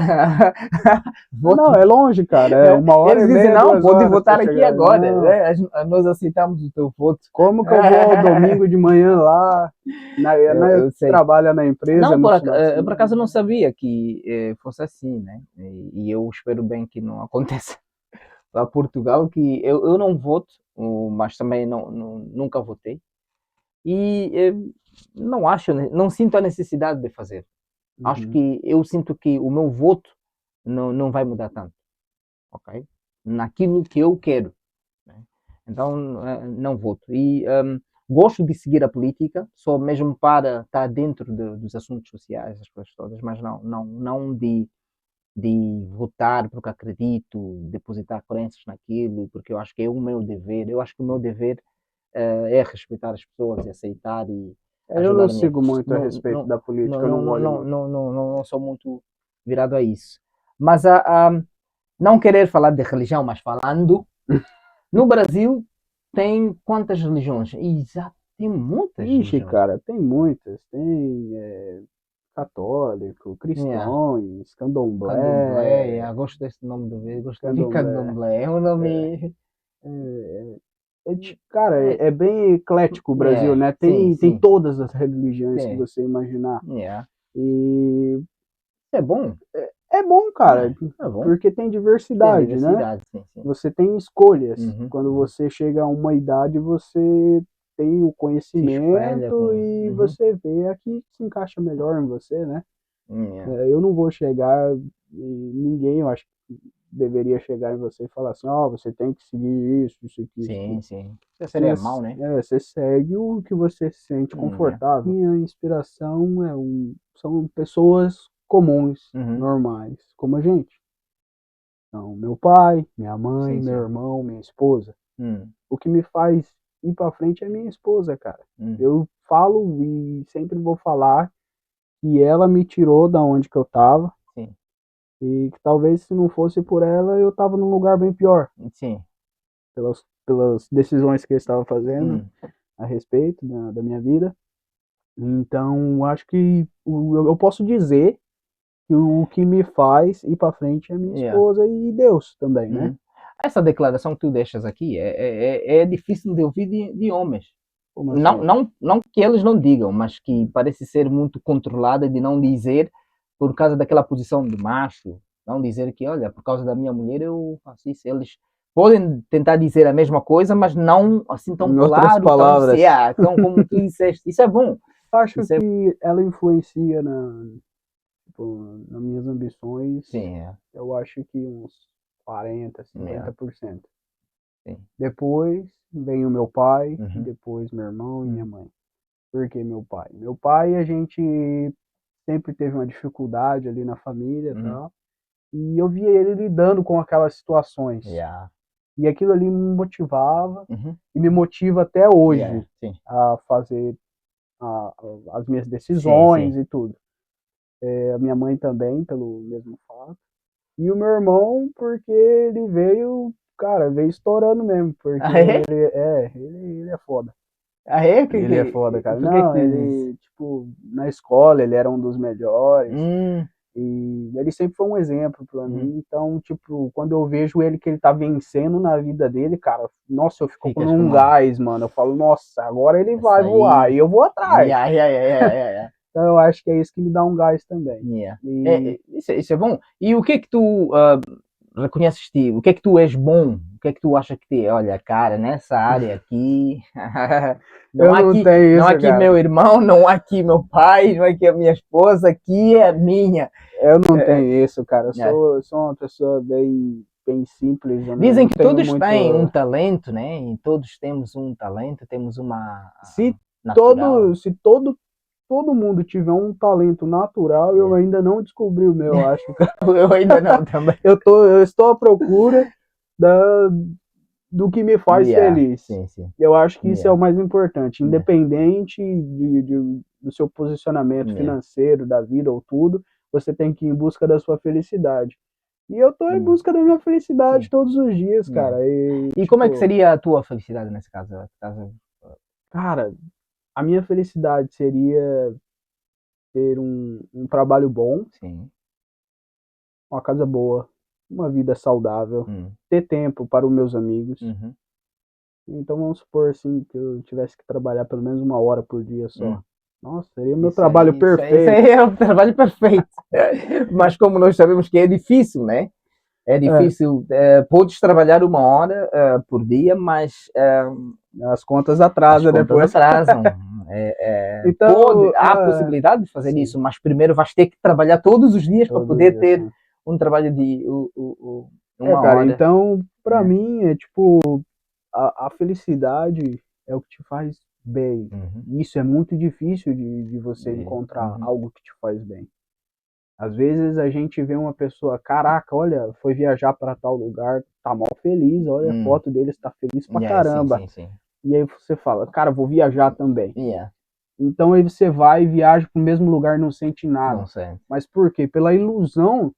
Ah, não, Vote. é longe, cara. É uma hora Eles e dizem, meia, não, duas pode horas para votar aqui chegar. agora. Não. Né? Nós aceitamos o teu voto. Como que eu vou ao domingo de manhã lá? Eu sei. Trabalha na empresa Não, no final de por semana. acaso eu não sabia que fosse assim, né? E eu espero bem que não aconteça lá em Portugal, que eu não voto, mas também nunca votei. E não acho, não sinto a necessidade de fazer. Acho Uhum. que eu sinto que o meu voto não vai mudar tanto, ok? Naquilo que eu quero, né? Então não voto. E gosto de seguir a política, só mesmo para estar dentro dos assuntos sociais, as coisas todas, mas não de votar porque acredito, depositar crenças naquilo, porque eu acho que é o meu dever. Eu acho que o meu dever é respeitar as pessoas e aceitar e Eu não ajudar a minha. sigo muito a Não, respeito não, da política, eu não olho muito. não sou muito virado a isso. Mas não querer falar de religião, mas falando, no Brasil tem quantas religiões? Exato, tem muitas Ixi, religiões. cara, tem muitas. Tem católico, Yeah. cristões, Candomblé, candomblé, gosto desse nome do vídeo, gosto de candomblé. candomblé. É um nome. É, cara, É, é bem eclético o Brasil, né? sim, Tem sim. todas as religiões que É, você imaginar. yeah. E É bom. é bom, cara, É bom. porque tem Tem diversidade, né? diversidade, sim, sim. Você tem escolhas. Uhum, Quando uhum. você chega a uma idade, você tem o Se espelha conhecimento com. e Uhum. você vê a que se encaixa melhor em você, né? Yeah. Eu não vou chegar e ninguém, eu acho que deveria chegar em você e falar assim, ó, você tem que seguir isso aqui. Sim, sim. Isso seria mal, né? Você segue o que você se sente Yeah. confortável. Minha inspiração são pessoas comuns, Uhum. normais, como a gente. Então, meu pai, minha mãe, Sim, meu sim. irmão, minha esposa. Hum, O que me faz ir para frente é minha esposa, cara. hum. Eu falo e sempre vou falar que ela me tirou da onde que eu tava Sim, e que talvez se não fosse por ela eu tava num lugar bem pior sim. pelas decisões que eu estava fazendo Hum. a respeito da minha vida. Então, acho que eu posso dizer que o que me faz ir para frente é minha Yeah. esposa e Deus também, né? Uhum. Essa declaração que tu deixas aqui é difícil de ouvir de homens. Como Não, assim? não que eles não digam, mas que parece ser muito controlada de não dizer por causa daquela posição de macho. Não dizer que, olha, por causa da minha mulher eu faço isso. Eles podem tentar dizer a mesma coisa, mas não assim tão Em outras claro, tão, palavras, tão como tu disseste. Isso é bom. acho Isso é, que ela influencia tipo, nas minhas ambições, sim, eu acho que uns 40, yeah, 50%. sim. Depois vem o meu pai, Uhum, depois meu irmão e minha uhum, mãe. Por que meu pai? Meu pai, a gente sempre teve uma dificuldade ali na família e uhum, tal. E eu via ele lidando com aquelas situações. yeah, E aquilo ali me motivava uhum, e me motiva até yeah, hoje sim, a fazer as minhas sim, decisões sim. e tudo. A minha mãe também, pelo mesmo fato. E o meu irmão, porque ele veio, cara, veio estourando mesmo, porque Ah, é? ele é foda. Ah, é? Ele é foda, cara. Por que Não, tu diz isso? ele, tipo, na escola ele era um dos melhores. Hum, E ele sempre foi um exemplo pra uhum. mim. Então, tipo, quando eu vejo ele que ele tá vencendo na vida dele, cara, nossa, eu fico com Ficas um como. gás, mano. Eu falo, nossa, agora ele Essa vai voar. aí. E eu vou atrás. Yeah, yeah, yeah, yeah, yeah, yeah. Então, eu acho que é isso que me dá um gás também. Yeah. E Isso é bom. E o que é que tu reconheces de ti? O que é que tu és bom? que é que tu acha que tem? Olha, cara, nessa área aqui, Eu não há não aqui, tenho não isso, há aqui cara. meu irmão, não há aqui meu pai, não há aqui a minha esposa, aqui é a minha. Eu não tenho isso, cara. É. Eu sou uma pessoa bem simples. Eu Dizem não que tenho todos têm um muito. talento, né? E todos temos um talento, temos uma Se natural. se todo mundo tiver um talento natural, eu Yeah. ainda não descobri o meu, acho, cara. Eu ainda não também. Eu estou à procura da, do que me faz Yeah. feliz. Sim, sim. Eu acho que isso é Yeah. o mais importante, Yeah. independente do seu posicionamento Yeah. financeiro, da vida ou tudo, você tem que ir em busca da sua felicidade. E eu tô em busca da minha felicidade Sim. todos os dias, Yeah. cara. E tipo, como é que seria a tua felicidade nesse caso? cara, a minha felicidade seria ter um trabalho bom, Sim. uma casa boa, uma vida saudável, ter tempo para os meus amigos. Uhum. Então vamos supor assim que eu tivesse que trabalhar pelo menos 1 hora por dia só. Nossa, seria o meu Isso trabalho aí, perfeito. Isso aí é o trabalho perfeito. Mas como nós sabemos que é difícil, né? É difícil. Podes trabalhar 1 hora por dia, mas As contas atrasam as contas depois. atrasam. Então, Há a possibilidade de fazer sim, isso, mas primeiro vais ter que trabalhar todos os dias para todos os poder dias, ter sim. um trabalho de uma Cara, hora. então, pra Né? mim, é tipo, a felicidade é o que te faz bem. Uhum. Isso é muito difícil de você encontrar Uhum. algo que te faz bem. Às vezes a gente vê uma pessoa, caraca, olha, foi viajar para tal lugar, tá mal feliz, olha a foto dele, está feliz pra Sim, caramba. sim, sim. E aí você fala, cara, vou viajar também. Yeah. Então aí você vai e viaja pro mesmo lugar e não sente nada. Não sei. Mas por quê? Pela ilusão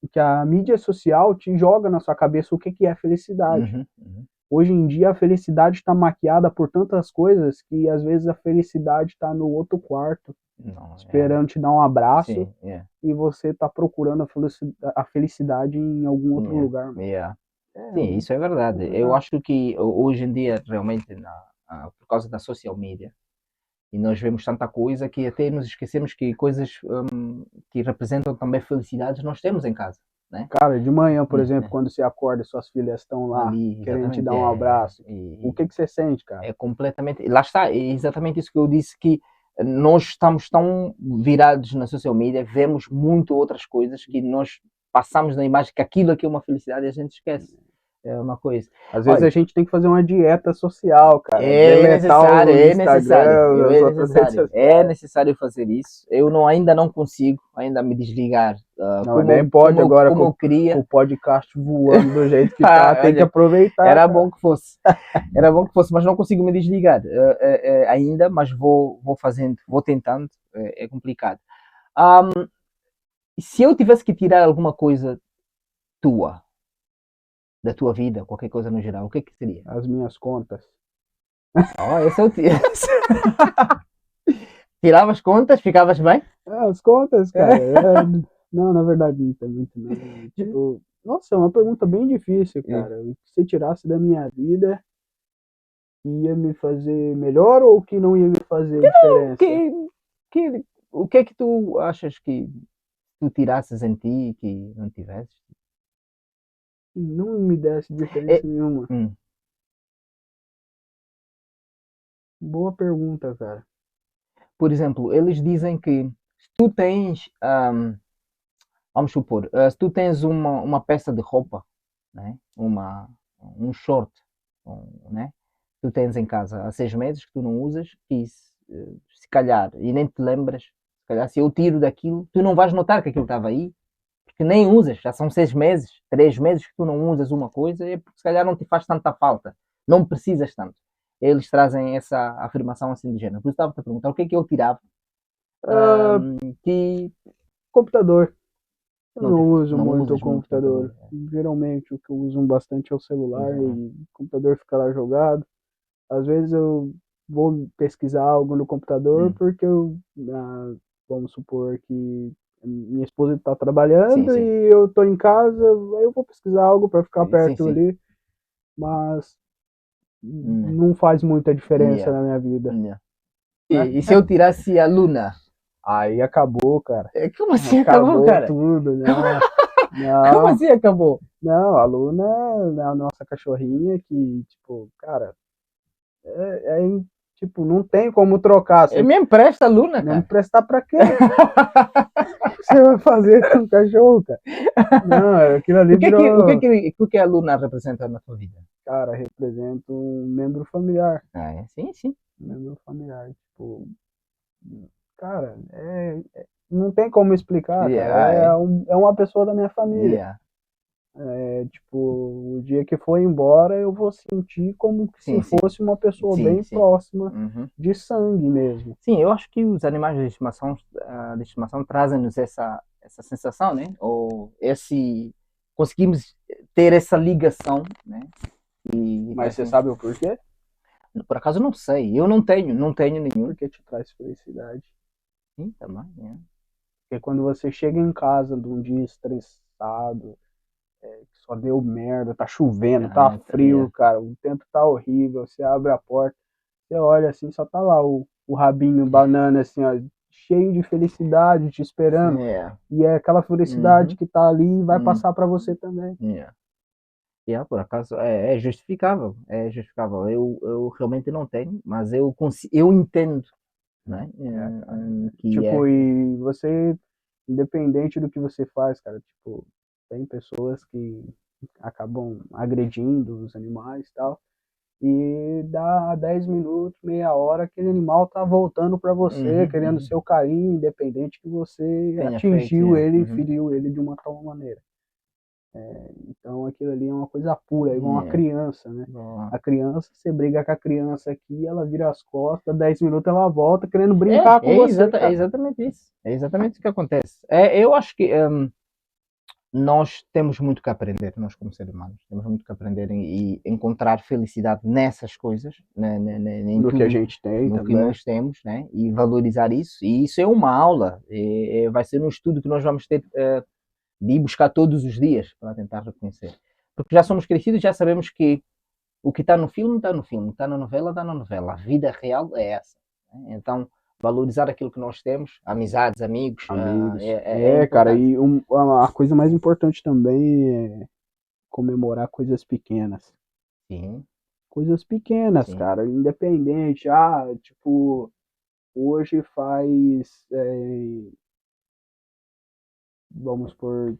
que a mídia social te joga na sua cabeça o que é felicidade. Uhum. Uhum. Hoje em dia a felicidade está maquiada por tantas coisas que às vezes a felicidade está no outro quarto, Não, esperando te dar um abraço, sim, yeah. e você está procurando a felicidade em algum outro Yeah. lugar. Yeah. Sim, isso é verdade. Eu acho que hoje em dia, realmente, por causa da social media, e nós vemos tanta coisa que até nos esquecemos que coisas que representam também felicidades nós temos em casa, né? Cara, de manhã, por exemplo, quando você acorda e suas filhas estão lá Ali, querendo te exatamente, dar um abraço, o que você sente, cara? é completamente. Lá está, é exatamente isso que eu disse, que nós estamos tão virados na social media, vemos muito outras coisas que nós passamos na imagem que aquilo aqui é uma felicidade e a gente esquece. É uma coisa. Às vezes Olha, a gente tem que fazer uma dieta social, cara. é Deletar necessário, o é necessário, Instagram, as outras redes é sociais. necessário fazer isso. Eu ainda não consigo ainda me desligar Não, nem pode agora como eu queria. com o podcast voando do jeito que tá, tem que Olha, aproveitar, era cara. bom que fosse. Era bom que fosse, mas não consigo me desligar ainda, mas vou fazendo, vou tentando, é complicado. Se eu tivesse que tirar alguma coisa tua, da tua vida, qualquer coisa no geral, o que é que seria? As minhas contas. Esse é o Tirava as contas, ficavas bem? As contas, cara. Não, na verdade não tem muito, não. Tipo, nossa, é uma pergunta bem difícil, cara. O que você tirasse da minha vida ia me fazer melhor ou que não ia me fazer diferença? O que é que tu achas que tu tirasses em ti que não tivesses? Não me desse diferença É, nenhuma. hum, Boa pergunta, cara. por exemplo, eles dizem que se tu tens, vamos supor, se tu tens uma peça de roupa, né? Um short, né? Tu tens em casa há 6 meses que tu não usas e se calhar, e nem te lembras, se calhar se eu tiro daquilo, tu não vais notar que aquilo estava aí, porque nem usas, já são 6 meses, 3 meses que tu não usas uma coisa, é porque se calhar não te faz tanta falta, não precisas tanto. Eles trazem essa afirmação assim do género. Por isso estava-te a perguntar o que é que eu tirava que Computador. Eu não, não uso não muito o usas muito computador. computador. Geralmente o que eu uso bastante é o celular e Exato. o computador fica lá jogado. Às vezes eu vou pesquisar algo no computador porque vamos supor que minha esposa está Sim, trabalhando sim. e eu estou em casa, aí eu vou pesquisar algo para ficar Sim, perto sim. ali, mas Hum, não faz muita diferença yeah, na minha vida. yeah. E se eu tirasse a Luna? Aí acabou, cara. Como assim acabou, Acabou cara? tudo, né? Como Não, assim acabou? Não, a Luna é a nossa cachorrinha que, tipo, cara, tipo, não tem como trocar. Você Me empresta a Luna, não me cara. emprestar pra quê? O que você vai fazer com o cachorro, cara? Não, aquilo ali virou, O que a Luna representa na tua vida? cara, representa um membro familiar. Ah, é? Sim, sim. Um membro familiar, tipo, cara, não tem como explicar, cara. Yeah, é. É uma pessoa da minha família. Yeah. É, tipo, o dia que for embora, eu vou sentir como se Sim, sim. fosse uma pessoa Sim, bem sim. próxima Uhum. de sangue mesmo. Sim, eu acho que os animais de estimação trazem-nos essa sensação, né? Ou esse conseguimos ter essa ligação, né? E Mas você assim, sabe o porquê? por acaso não sei, eu não tenho nenhum. Porque te traz felicidade. Sim, também, é. Porque quando você chega em casa de um dia estressado, que só deu merda, tá chovendo, tá Ah, frio, cara, o tempo tá horrível, você abre a porta, você olha assim, só tá lá o rabinho banana assim, ó, cheio de felicidade, te esperando. é. E é aquela felicidade Uhum, que tá ali e vai uhum, passar para você também. é. Yeah, por acaso é justificável, é justificável. Eu realmente não tenho, mas eu entendo, né? É, cara. Que Tipo, é. e você, independente do que você faz, cara, tipo, tem pessoas que acabam agredindo os animais e tal, e dá 10 minutos, meia hora, aquele animal tá voltando para você, Uhum, querendo uhum. seu carinho, independente que você Tenha feito, atingiu é. ele, Uhum. feriu ele de uma tal maneira. Então aquilo ali é uma coisa pura, é igual uma É. criança, né? Boa. A criança, você briga com a criança aqui, ela vira as costas, 10 minutos ela volta querendo É, brincar com você, é cara. exatamente isso. É exatamente isso que acontece. Eu acho que nós temos muito que aprender, nós como seres humanos, temos muito que aprender e encontrar felicidade nessas coisas, em No que a tudo gente tem no que também. nós temos, né? E valorizar isso. E isso é uma aula, vai ser um estudo que nós vamos ter de ir buscar todos os dias para tentar reconhecer. Porque já somos crescidos, já sabemos que o que está no filme está no filme, está na novela está na novela. A vida real é essa. Né? Então, valorizar aquilo que nós temos, amizades, amigos, Amigos. é Cara, importante. e a coisa mais importante também é comemorar coisas pequenas. Sim, Coisas pequenas, sim. cara, independente. Ah, tipo, hoje faz, vamos por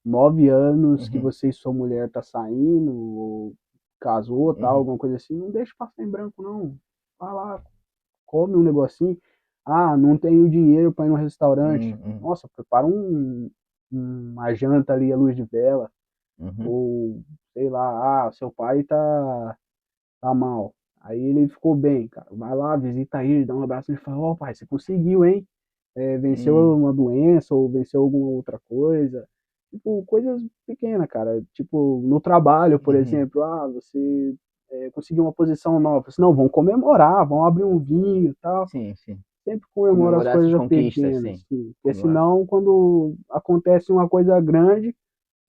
9 anos que Uhum, você e sua mulher tá saindo, ou casou, tal, uhum, alguma coisa assim. Não deixa passar em branco, não. Vai lá, come um negocinho. Ah, não tenho dinheiro para ir no restaurante. uhum, Nossa, prepara uma janta ali à luz de vela. uhum, Ou, sei lá, seu pai tá mal. Aí ele ficou bem, cara. Vai lá, visita ele, dá um abraço e fala, ó pai, você conseguiu, hein? Venceu uhum, uma doença ou venceu alguma outra coisa. Tipo, coisas pequenas, cara. Tipo, no trabalho, por uhum. exemplo, você conseguiu uma posição nova. Assim, não, vão comemorar, vão abrir um vinho e tal. Sim, sim. Sempre comemora as Comemorar essas coisas conquistas, pequenas, sim. assim. Porque Comemorar. senão, quando acontece uma coisa grande,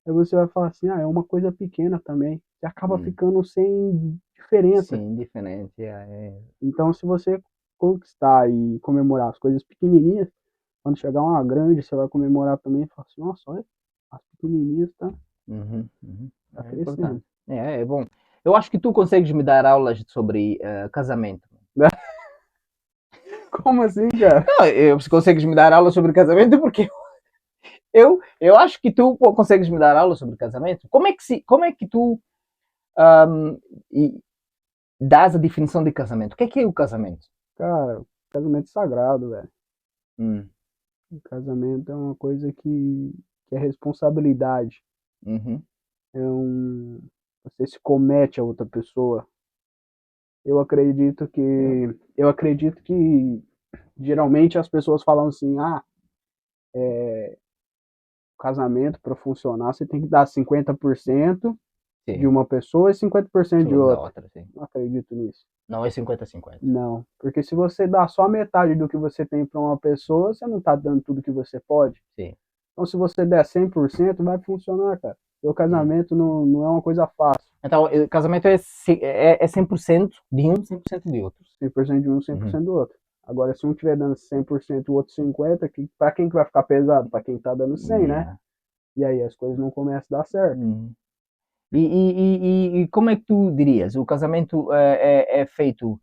aí você vai falar assim, ah, é uma coisa pequena também. Você acaba Hum. ficando sem diferença. Sim, diferente. Então, se você conquistar e comemorar as coisas pequenininhas, quando chegar uma grande, você vai comemorar também e falar assim, nossa, olha, as pequenininhas Uhum, uhum. tá É importante. crescendo. É bom. Eu acho que tu consegues me dar aulas sobre casamento. Como assim, cara? Não, se consegues me dar aulas sobre casamento, porque eu acho que tu consegues me dar aulas sobre casamento. Como é que tu ahm, e- dás a definição de casamento? O que é o casamento? Cara, casamento sagrado, velho. Hum, O casamento é uma coisa que é responsabilidade. uhum, É você se comete a outra pessoa. Eu acredito eu, que, eu acredito que geralmente as pessoas falam assim, ah, casamento para funcionar, você tem que dar 50% de sim, uma pessoa e 50% de da outra. outra, sim. Não acredito nisso. Não é 50-50. Não, porque se você dá só metade do que você tem para uma pessoa, você não está dando tudo que você pode. Sim. Então, se você der 100%, vai funcionar, cara. O Hum. casamento não é uma coisa fácil. Então, casamento é 100% de um, 100% de outro. 100% de um, cem por Uhum. cento do outro. Agora, se um estiver dando 100% e o outro 50%, para quem que vai ficar pesado? Para quem está dando 100, né? Yeah. E aí as coisas não começam a dar certo. Uhum. E como é que tu dirias? O casamento é feito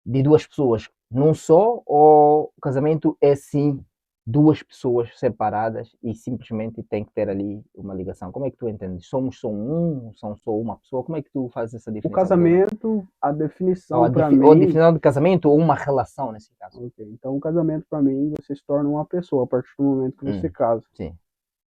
de duas pessoas num só, ou o casamento é sim duas pessoas separadas e simplesmente tem que ter ali uma ligação? Como é que tu entendes? Somos só um, são só uma pessoa? Como é que tu fazes essa O definição do casamento? casamento, a Ou definição para ou a mim, definição de casamento ou uma relação nesse caso? ok, então o casamento para mim, você se torna uma pessoa a partir do momento que você Hum, casa. sim,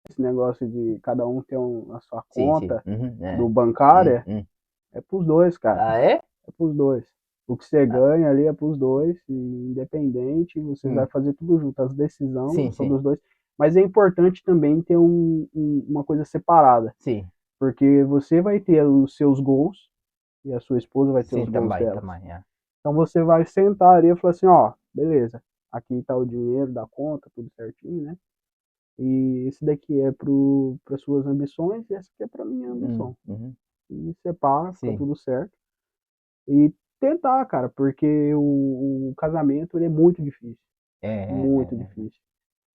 Esse negócio de cada um ter a sua sim, sim. conta Uhum, do é. bancária, Hum. é pros dois, cara. Ah, é? É pros dois. O que você Ah, ganha ali é pros dois, e independente, vocês vão hum. fazer tudo junto. As Sim, decisões são sim, dos dois. Mas é importante também ter uma coisa separada, sim. porque você vai ter os seus gols e a sua esposa vai ter Sim, os gols também, delas. também, é. Então você vai sentar ali e falar assim, ó, beleza, aqui tá o dinheiro da conta, tudo certinho, né? E esse daqui é para suas ambições e essa aqui é para minha ambição. Uhum. E separa, fica Sim. tudo certo. E tentar, cara, porque o casamento ele é É, é, muito é. difícil.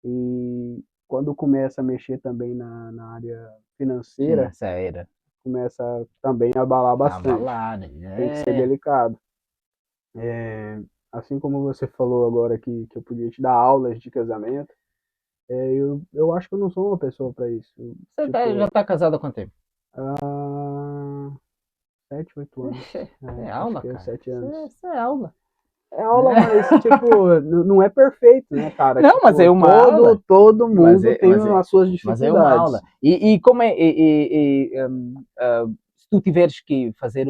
E quando começa a mexer também na área financeira, Financeira. começa também a abalar A bastante. balada. Tem que ser É. delicado. É, assim como você falou agora que eu podia te dar aulas de casamento, eu acho que eu não sou uma pessoa para isso. Você já Tipo, tá casado há quanto tempo? há 7, 8 anos. Ixi, isso é Acho aula, que é cara. 7 anos. Isso é aula. É aula, mas, tipo, não é perfeito, né, cara? Não, mas Tipo, é uma aula. todo Mas mundo é, tem mas é, as suas mas é uma dificuldades. aula. E como é. Se tu tiveres que fazer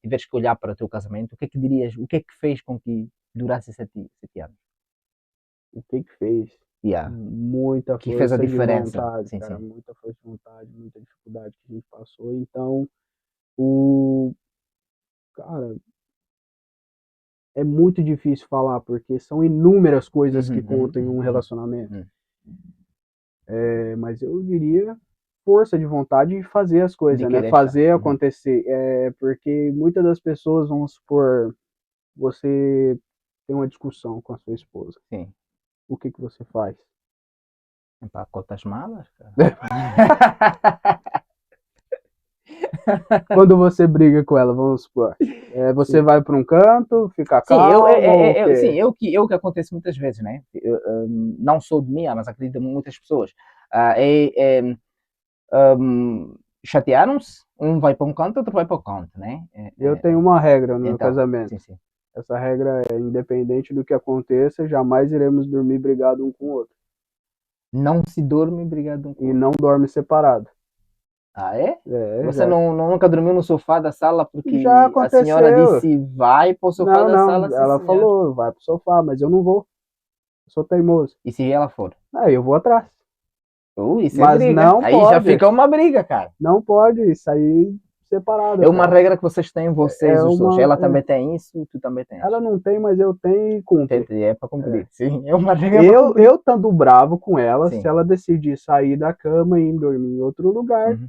tiveres que olhar para o teu casamento, o que é que dirias? O que é que fez com que durasse 7 anos? O que que fez? Yeah. Muita Que fez a força de diferença. vontade, Sim, cara. sim. Muita força de vontade, muita dificuldade que a gente passou. Então, o. Cara, é muito difícil falar, porque são inúmeras coisas que contam em um relacionamento. Uhum. Mas eu diria força de vontade de fazer as De coisas, né? querer estar. Fazer acontecer. Porque muitas das pessoas, vamos supor, você tem uma discussão com a sua esposa. Sim. O que que você faz? Empacota as malas, cara. Quando você briga com ela, vamos supor, você Sim. vai para um canto, fica Sim, calmo ou o quê? é o que acontece muitas vezes, né? Não sou de mim, mas acredito em muitas pessoas. Chatearam-se, um vai para um canto, outro vai para o canto, né? Eu tenho uma regra no meu Então, casamento. sim, sim. Essa regra é independente do que aconteça, jamais iremos dormir brigado um com o outro. Não se dorme brigado um com o E outro. não dorme separado. Ah, é? É, Você nunca dormiu no sofá da sala já porque a senhora aconteceu. disse vai para o sofá Não, da sala, não. sim, Ela senhor. falou, vai pro sofá, mas eu não vou. Eu sou teimoso. E se ela for? Aí eu vou atrás. Isso é Mas briga. não Aí já pode. fica uma briga, cara. Não pode sair separado, É uma cara. regra que vocês têm, É vocês os dois. uma. Ela também tem isso, tu também tens. Ela não tem, mas eu tenho e cumpre. É para É. cumprir. Sim, é uma regra para Eu, cumprir. eu estando bravo com ela, se Sim. ela decidir sair da cama e ir dormir em outro lugar, Uhum.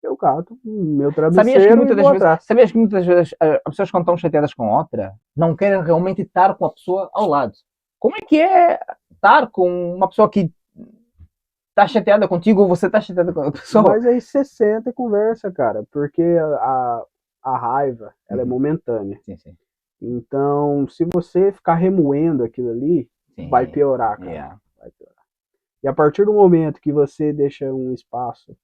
eu cato meu travesseiro e vou atrás. Sabias que muitas vezes as pessoas quando estão chateadas com outra não querem realmente estar com a pessoa ao lado. Como é que é estar com uma pessoa que está chateada contigo ou você está chateada com a pessoa? Mas aí você senta e conversa, cara, porque a raiva, ela é Uhum. momentânea. Sim, sim. Então, se você ficar remoendo aquilo ali, vai Sim. piorar, cara. Yeah. Vai piorar. E a partir do momento que você deixa um espaço,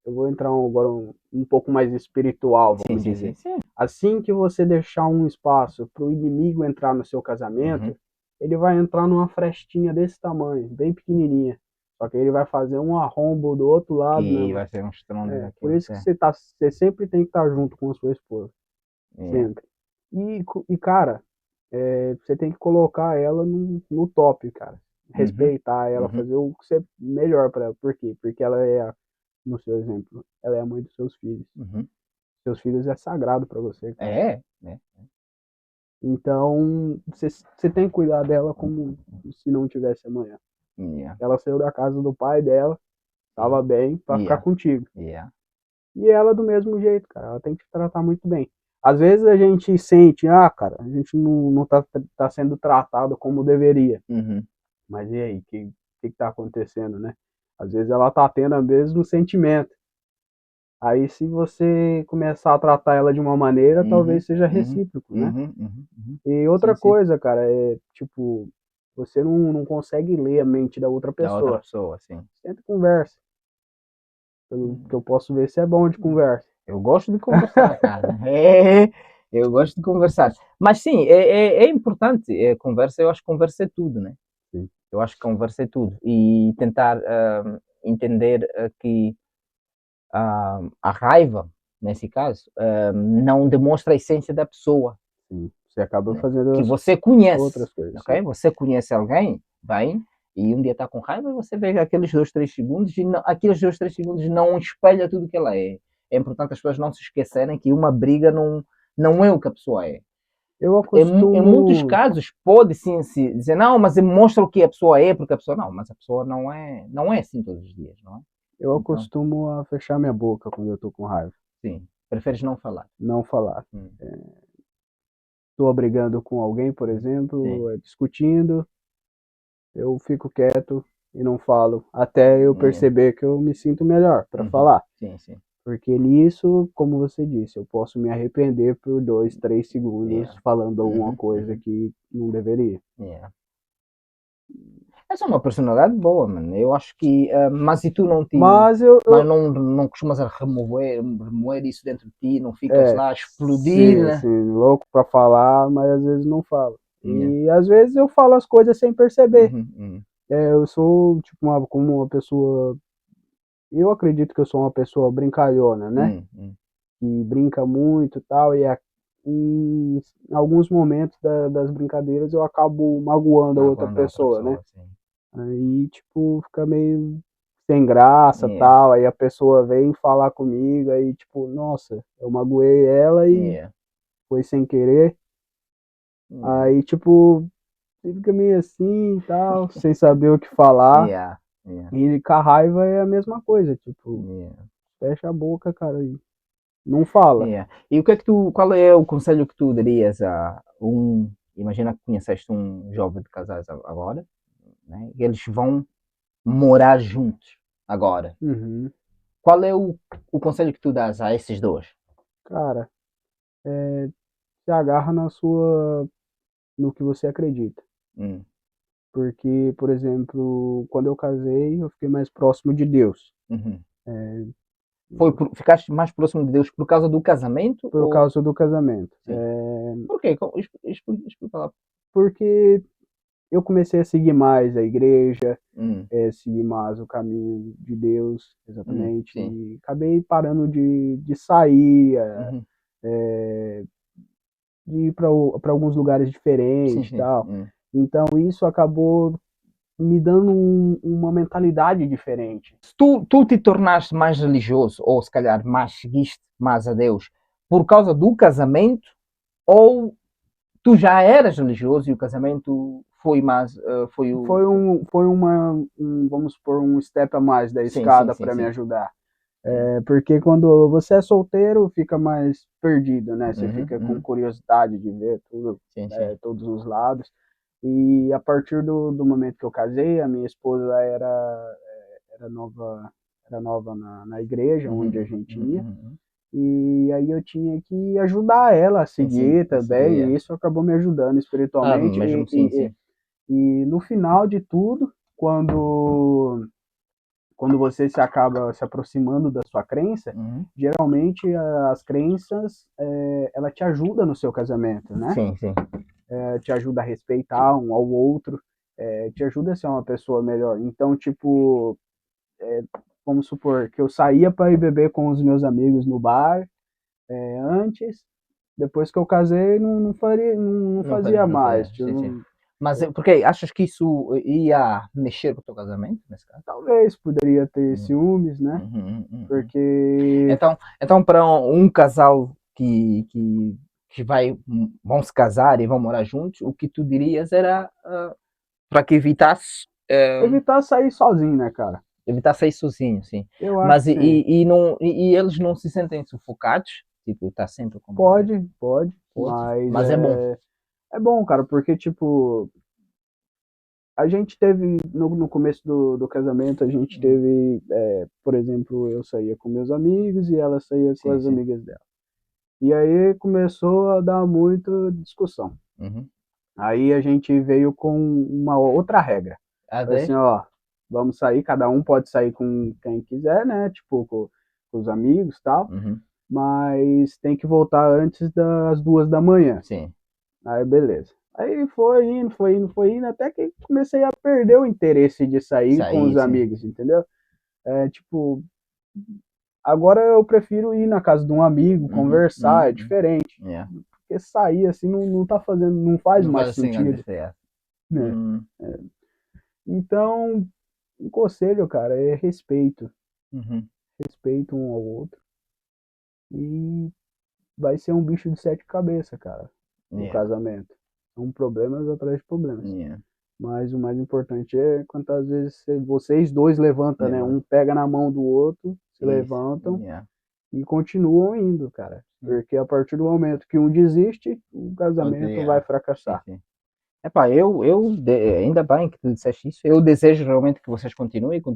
eu vou entrar agora um pouco mais espiritual, Sim, vamos sim, sim, dizer. sim. Assim que você deixar um espaço para o inimigo entrar no seu Uhum. casamento, ele vai entrar numa frestinha desse tamanho, bem pequenininha. Só que ele vai fazer um arrombo do outro lado, Que né? vai ser um estrondo Por daquele. isso que você sempre tem que estar junto com a sua esposa, Yeah. sempre. E cara, você tem que colocar ela no top, cara. Uhum. Respeitar ela, Uhum. fazer o que você melhor para ela. Por quê? Porque ela no seu exemplo, ela é a mãe dos seus filhos. Uhum. Seus filhos é sagrado para você, cara. É. Então, você tem que cuidar dela como se não tivesse amanhã. Yeah. Ela saiu da casa do pai dela, Sim. tava bem, para ficar Yeah. contigo. Yeah. E ela do mesmo jeito, cara. Ela tem que te tratar muito bem. Às vezes a gente sente, cara, a gente não tá sendo tratado como deveria. Uhum. Mas e aí, o que tá acontecendo, né? Às vezes ela tá tendo o mesmo sentimento. Aí se você começar a tratar ela de uma maneira, talvez seja recíproco, né? E Sim, outra sim. coisa, cara, é tipo, você não consegue ler a mente da outra Da outra pessoa. pessoa, sim. Senta e conversa. Pelo que eu posso ver, você é bom de conversa. Eu gosto de conversar, cara. Eu gosto de conversar. Mas sim, é importante. Conversa, eu acho que conversa é tudo, né? Sim. Eu acho que conversa é tudo. E tentar entender que a raiva, nesse caso, não demonstra a essência da pessoa, Sim. Você acaba né? fazendo Que as você conhece, outras coisas, sim. ok? Você conhece alguém, bem, e um dia está com raiva, você vê aqueles 2, 3 segundos e não, aqueles 2, 3 segundos não espelha tudo que ela é. É importante as pessoas não se esquecerem que uma briga não é o que a pessoa é. Eu Em muitos acostumo, casos pode sim se dizer não, mas mostra o que a pessoa é, porque a pessoa não, mas a pessoa não é assim todos os dias, não é? eu Então, acostumo a fechar minha boca quando eu tô com raiva. sim, preferes não falar. Não falar. Hum, Tô brigando com alguém, por sim, exemplo, discutindo, eu fico quieto e não falo, até eu yeah. perceber que eu me sinto melhor para Uhum. falar. Sim, sim. Porque nisso, como você disse, eu posso me arrepender por 2, 3 segundos Yeah. falando alguma Uhum, coisa uhum, que não deveria. yeah. Essa é uma personalidade boa, mano. Eu acho que. Mas e tu não te. Mas eu, Mas não costumas a remover isso dentro de ti, não ficas é, lá a explodir, sim, né? assim, louco para falar, mas às vezes não falo. Yeah. E às vezes eu falo as coisas sem perceber. Uhum, uhum, Eu sou, tipo, como uma pessoa. Eu acredito que eu sou uma pessoa brincalhona, né? uhum. Que brinca muito e tal, em alguns momentos das brincadeiras eu acabo magoando a outra Magoando a outra pessoa, né? pessoa, sim. Aí, tipo, fica meio sem graça Yeah, tal, aí a pessoa vem falar comigo, aí, tipo, nossa, eu magoei ela e yeah, foi sem querer. yeah, Aí, tipo, você fica meio assim e tal, sem saber o que falar. yeah, yeah, E com a raiva é a mesma coisa, tipo, yeah, fecha a boca, cara, e não fala. yeah. E o que é que qual é o conselho que tu darias a imagina que conheceste um jovem de casais agora, né? E eles vão morar juntos agora. Uhum. Qual é o conselho que tu dás a esses dois? Cara, se agarra no que você acredita. Hum. Porque, por exemplo, quando eu casei, eu fiquei mais próximo de Deus. Uhum. É, Ficaste mais próximo de Deus por causa do casamento por ou causa do casamento. sim? Por quê? Explica lá. Porque eu comecei a seguir mais a igreja, Hum, seguir mais o caminho de Deus, exatamente, sim. e acabei parando de sair, Uhum. de ir para alguns lugares Sim, diferentes e sim. tal. Então isso acabou me dando uma mentalidade diferente. Se tu te tornaste mais religioso, ou se calhar mais seguiste mais a Deus, por causa do casamento, ou tu já eras religioso e o casamento foi mais. Foi o. Vamos supor, um step a mais da Sim, sim, escada sim, para me sim. ajudar. Porque quando você é solteiro, fica mais perdido, né? Você Uhum, fica com uhum. curiosidade de ver tudo, Sim, sim. todos os lados. E a partir do momento que eu casei, a minha esposa era nova, era nova na igreja Uhum, onde a uhum, gente uhum, ia. uhum. E aí eu tinha que ajudar ela a Sim, sim. seguir A seguir, também, yeah. e isso acabou me ajudando espiritualmente. Mesmo sim, sim. E no final de tudo, quando você se acaba se aproximando da sua crença, Uhum. geralmente as crenças, ela te ajuda no seu casamento, né? Sim, sim. Te ajuda a respeitar um ao outro, te ajuda a ser uma pessoa melhor. Então, tipo, vamos supor que eu saía para ir beber com os meus amigos no bar, antes, depois que eu casei, não Não fazia fazia, não mais. fazia. Sim, sim. Tipo, Mas porque achas que isso ia mexer com o teu casamento, nesse caso? talvez poderia ter Uhum, ciúmes, né? uhum. Porque Então para um casal que vão se casar e vão morar juntos, o que tu dirias era para que evitar sair sozinho, né, cara? evitar sair sozinho, sim. Eu acho Mas que sim. e eles não se sentem sufocados? Tipo, tá sempre com mulher? Pode, Pode, mas mas é bom. é bom, cara, porque, tipo, a gente teve, no começo do casamento, a gente teve, por exemplo, eu saía com meus amigos e ela saía com as amigas dela. E aí começou a dar muita discussão. Aí a gente veio com uma outra regra. Assim, ó, vamos sair, cada um pode sair com quem quiser, né? Tipo, com os amigos e tal. Mas tem que voltar antes das 2 da manhã. Sim. Aí, beleza. Aí foi indo, até que comecei a perder o interesse de sair com os amigos, entendeu? Tipo, agora eu prefiro ir na casa de um amigo, conversar, é diferente. Porque sair assim não tá fazendo, não faz mais sentido. Né? Então, um conselho, cara, é respeito. Respeito um ao outro. E vai ser um bicho de 7 cabeças, cara, no casamento. São problemas atrás de problemas. Mas o mais importante é quantas vezes vocês dois levantam, né? Um pega na mão do outro, se levantam e continuam indo, cara. Porque a partir do momento que um desiste, o casamento vai fracassar. Epá, ainda bem que tu disseste isso. Eu desejo realmente que vocês continuem com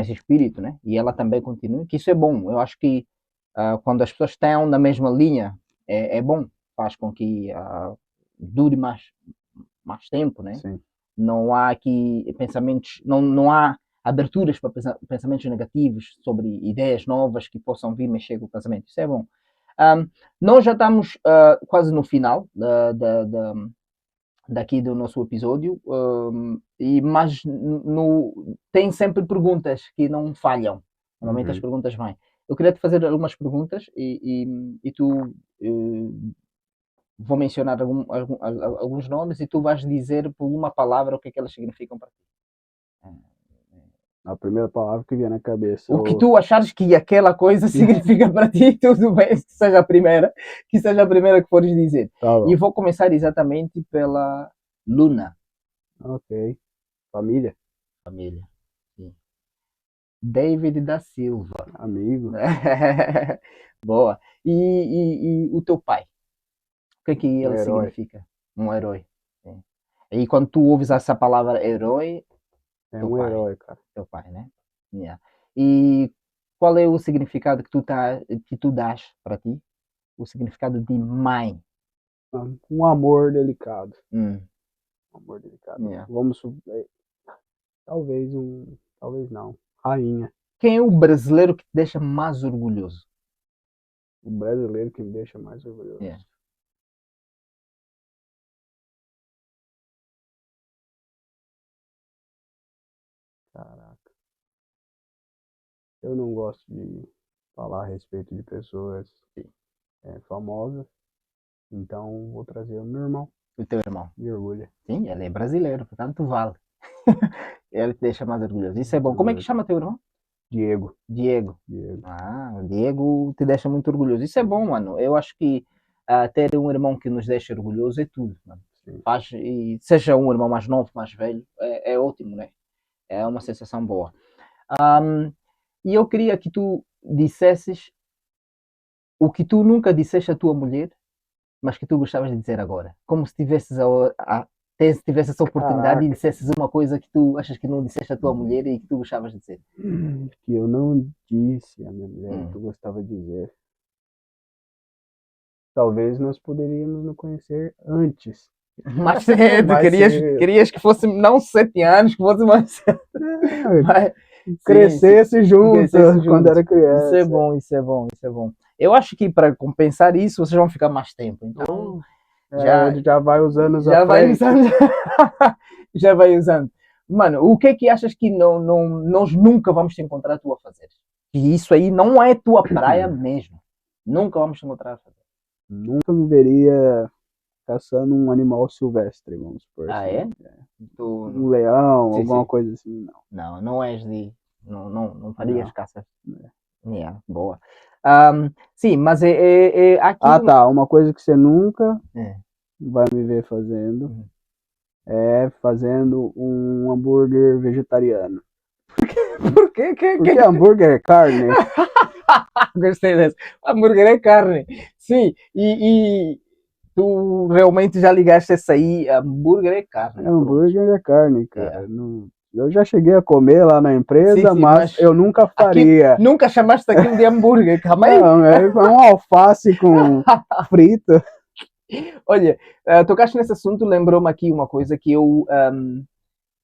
esse espírito, né? E ela também continue, que isso é bom. Eu acho que quando as pessoas estão na mesma linha, é bom. Faz com que dure mais tempo, né? Sim. Não há aqui pensamentos, não há aberturas para pensamentos negativos sobre ideias novas que possam vir mexer com o casamento. Isso é bom. Nós já estamos quase no final daqui do nosso episódio, mas tem sempre perguntas que não falham. Normalmente as perguntas vêm. Eu queria te fazer algumas perguntas e tu vou mencionar alguns nomes e tu vais dizer por uma palavra o que é que elas significam para ti. A primeira palavra que vier na cabeça. O que tu achares que aquela coisa significa para ti, tudo bem, que seja a primeira que fores dizer. Tá e vou começar exatamente pela Luna. Ok. Família. Sim. David da Silva. Amigo. Boa. E o teu pai? O que é que ele significa? Um herói. Sim. E quando tu ouves essa palavra herói, é um herói, cara. Teu pai, né? E qual é o significado que tu dás para ti? O significado de mãe? Um amor delicado. Um amor delicado. Vamos talvez não. Rainha. Quem é o brasileiro que te deixa mais orgulhoso? O brasileiro que me deixa mais orgulhoso. Caraca. Eu não gosto de falar a respeito de pessoas famosas. Então vou trazer o meu irmão. O teu irmão? Me orgulha. Sim, ele é brasileiro, portanto vale. Ele te deixa mais orgulhoso. Isso é bom. Como é que chama teu irmão? Diego. O Diego te deixa muito orgulhoso. Isso é bom, mano. Eu acho que ter um irmão que nos deixa orgulhoso é tudo, mano. E seja um irmão mais novo, mais velho, é ótimo, né? É uma sensação boa. E eu queria que tu dissesses o que tu nunca disseste à tua mulher, mas que tu gostavas de dizer agora. Como se tivesses essa oportunidade e dissesses uma coisa que tu achas que não disseste à tua mulher e que tu gostavas de dizer. Que eu não disse à minha mulher que eu gostava de dizer. Talvez nós poderíamos nos conhecer antes. Mais cedo, querias que fosse não 7 anos, que fosse mais cedo. Crescesse junto quando era criança. Isso é bom. Eu acho que para compensar isso, vocês vão ficar mais tempo. Então, já vai usando já vai usando. Mano, o que é que achas que nós nunca vamos te encontrar tu a fazer? E isso aí não é tua praia mesmo. Nunca vamos te encontrar a fazer. Nunca me veria caçando um animal silvestre, vamos supor. É? Um leão, alguma coisa assim, não. Não és de... Não farias caça. Boa. Sim, mas aqui... Uma coisa que você nunca vai me ver fazendo é fazendo um hambúrguer vegetariano. Por quê? Porque hambúrguer é carne. Gostei dessa. Hambúrguer é carne. Sim, e tu realmente já ligaste essa aí, hambúrguer é carne. Hambúrguer é carne, cara. É. Eu já cheguei a comer lá na empresa, Sim, mas eu nunca faria. Nunca chamaste aquilo de hambúrguer, calma aí. Não, é um alface com frito. Olha, tocaste nesse assunto, lembrou-me aqui uma coisa que eu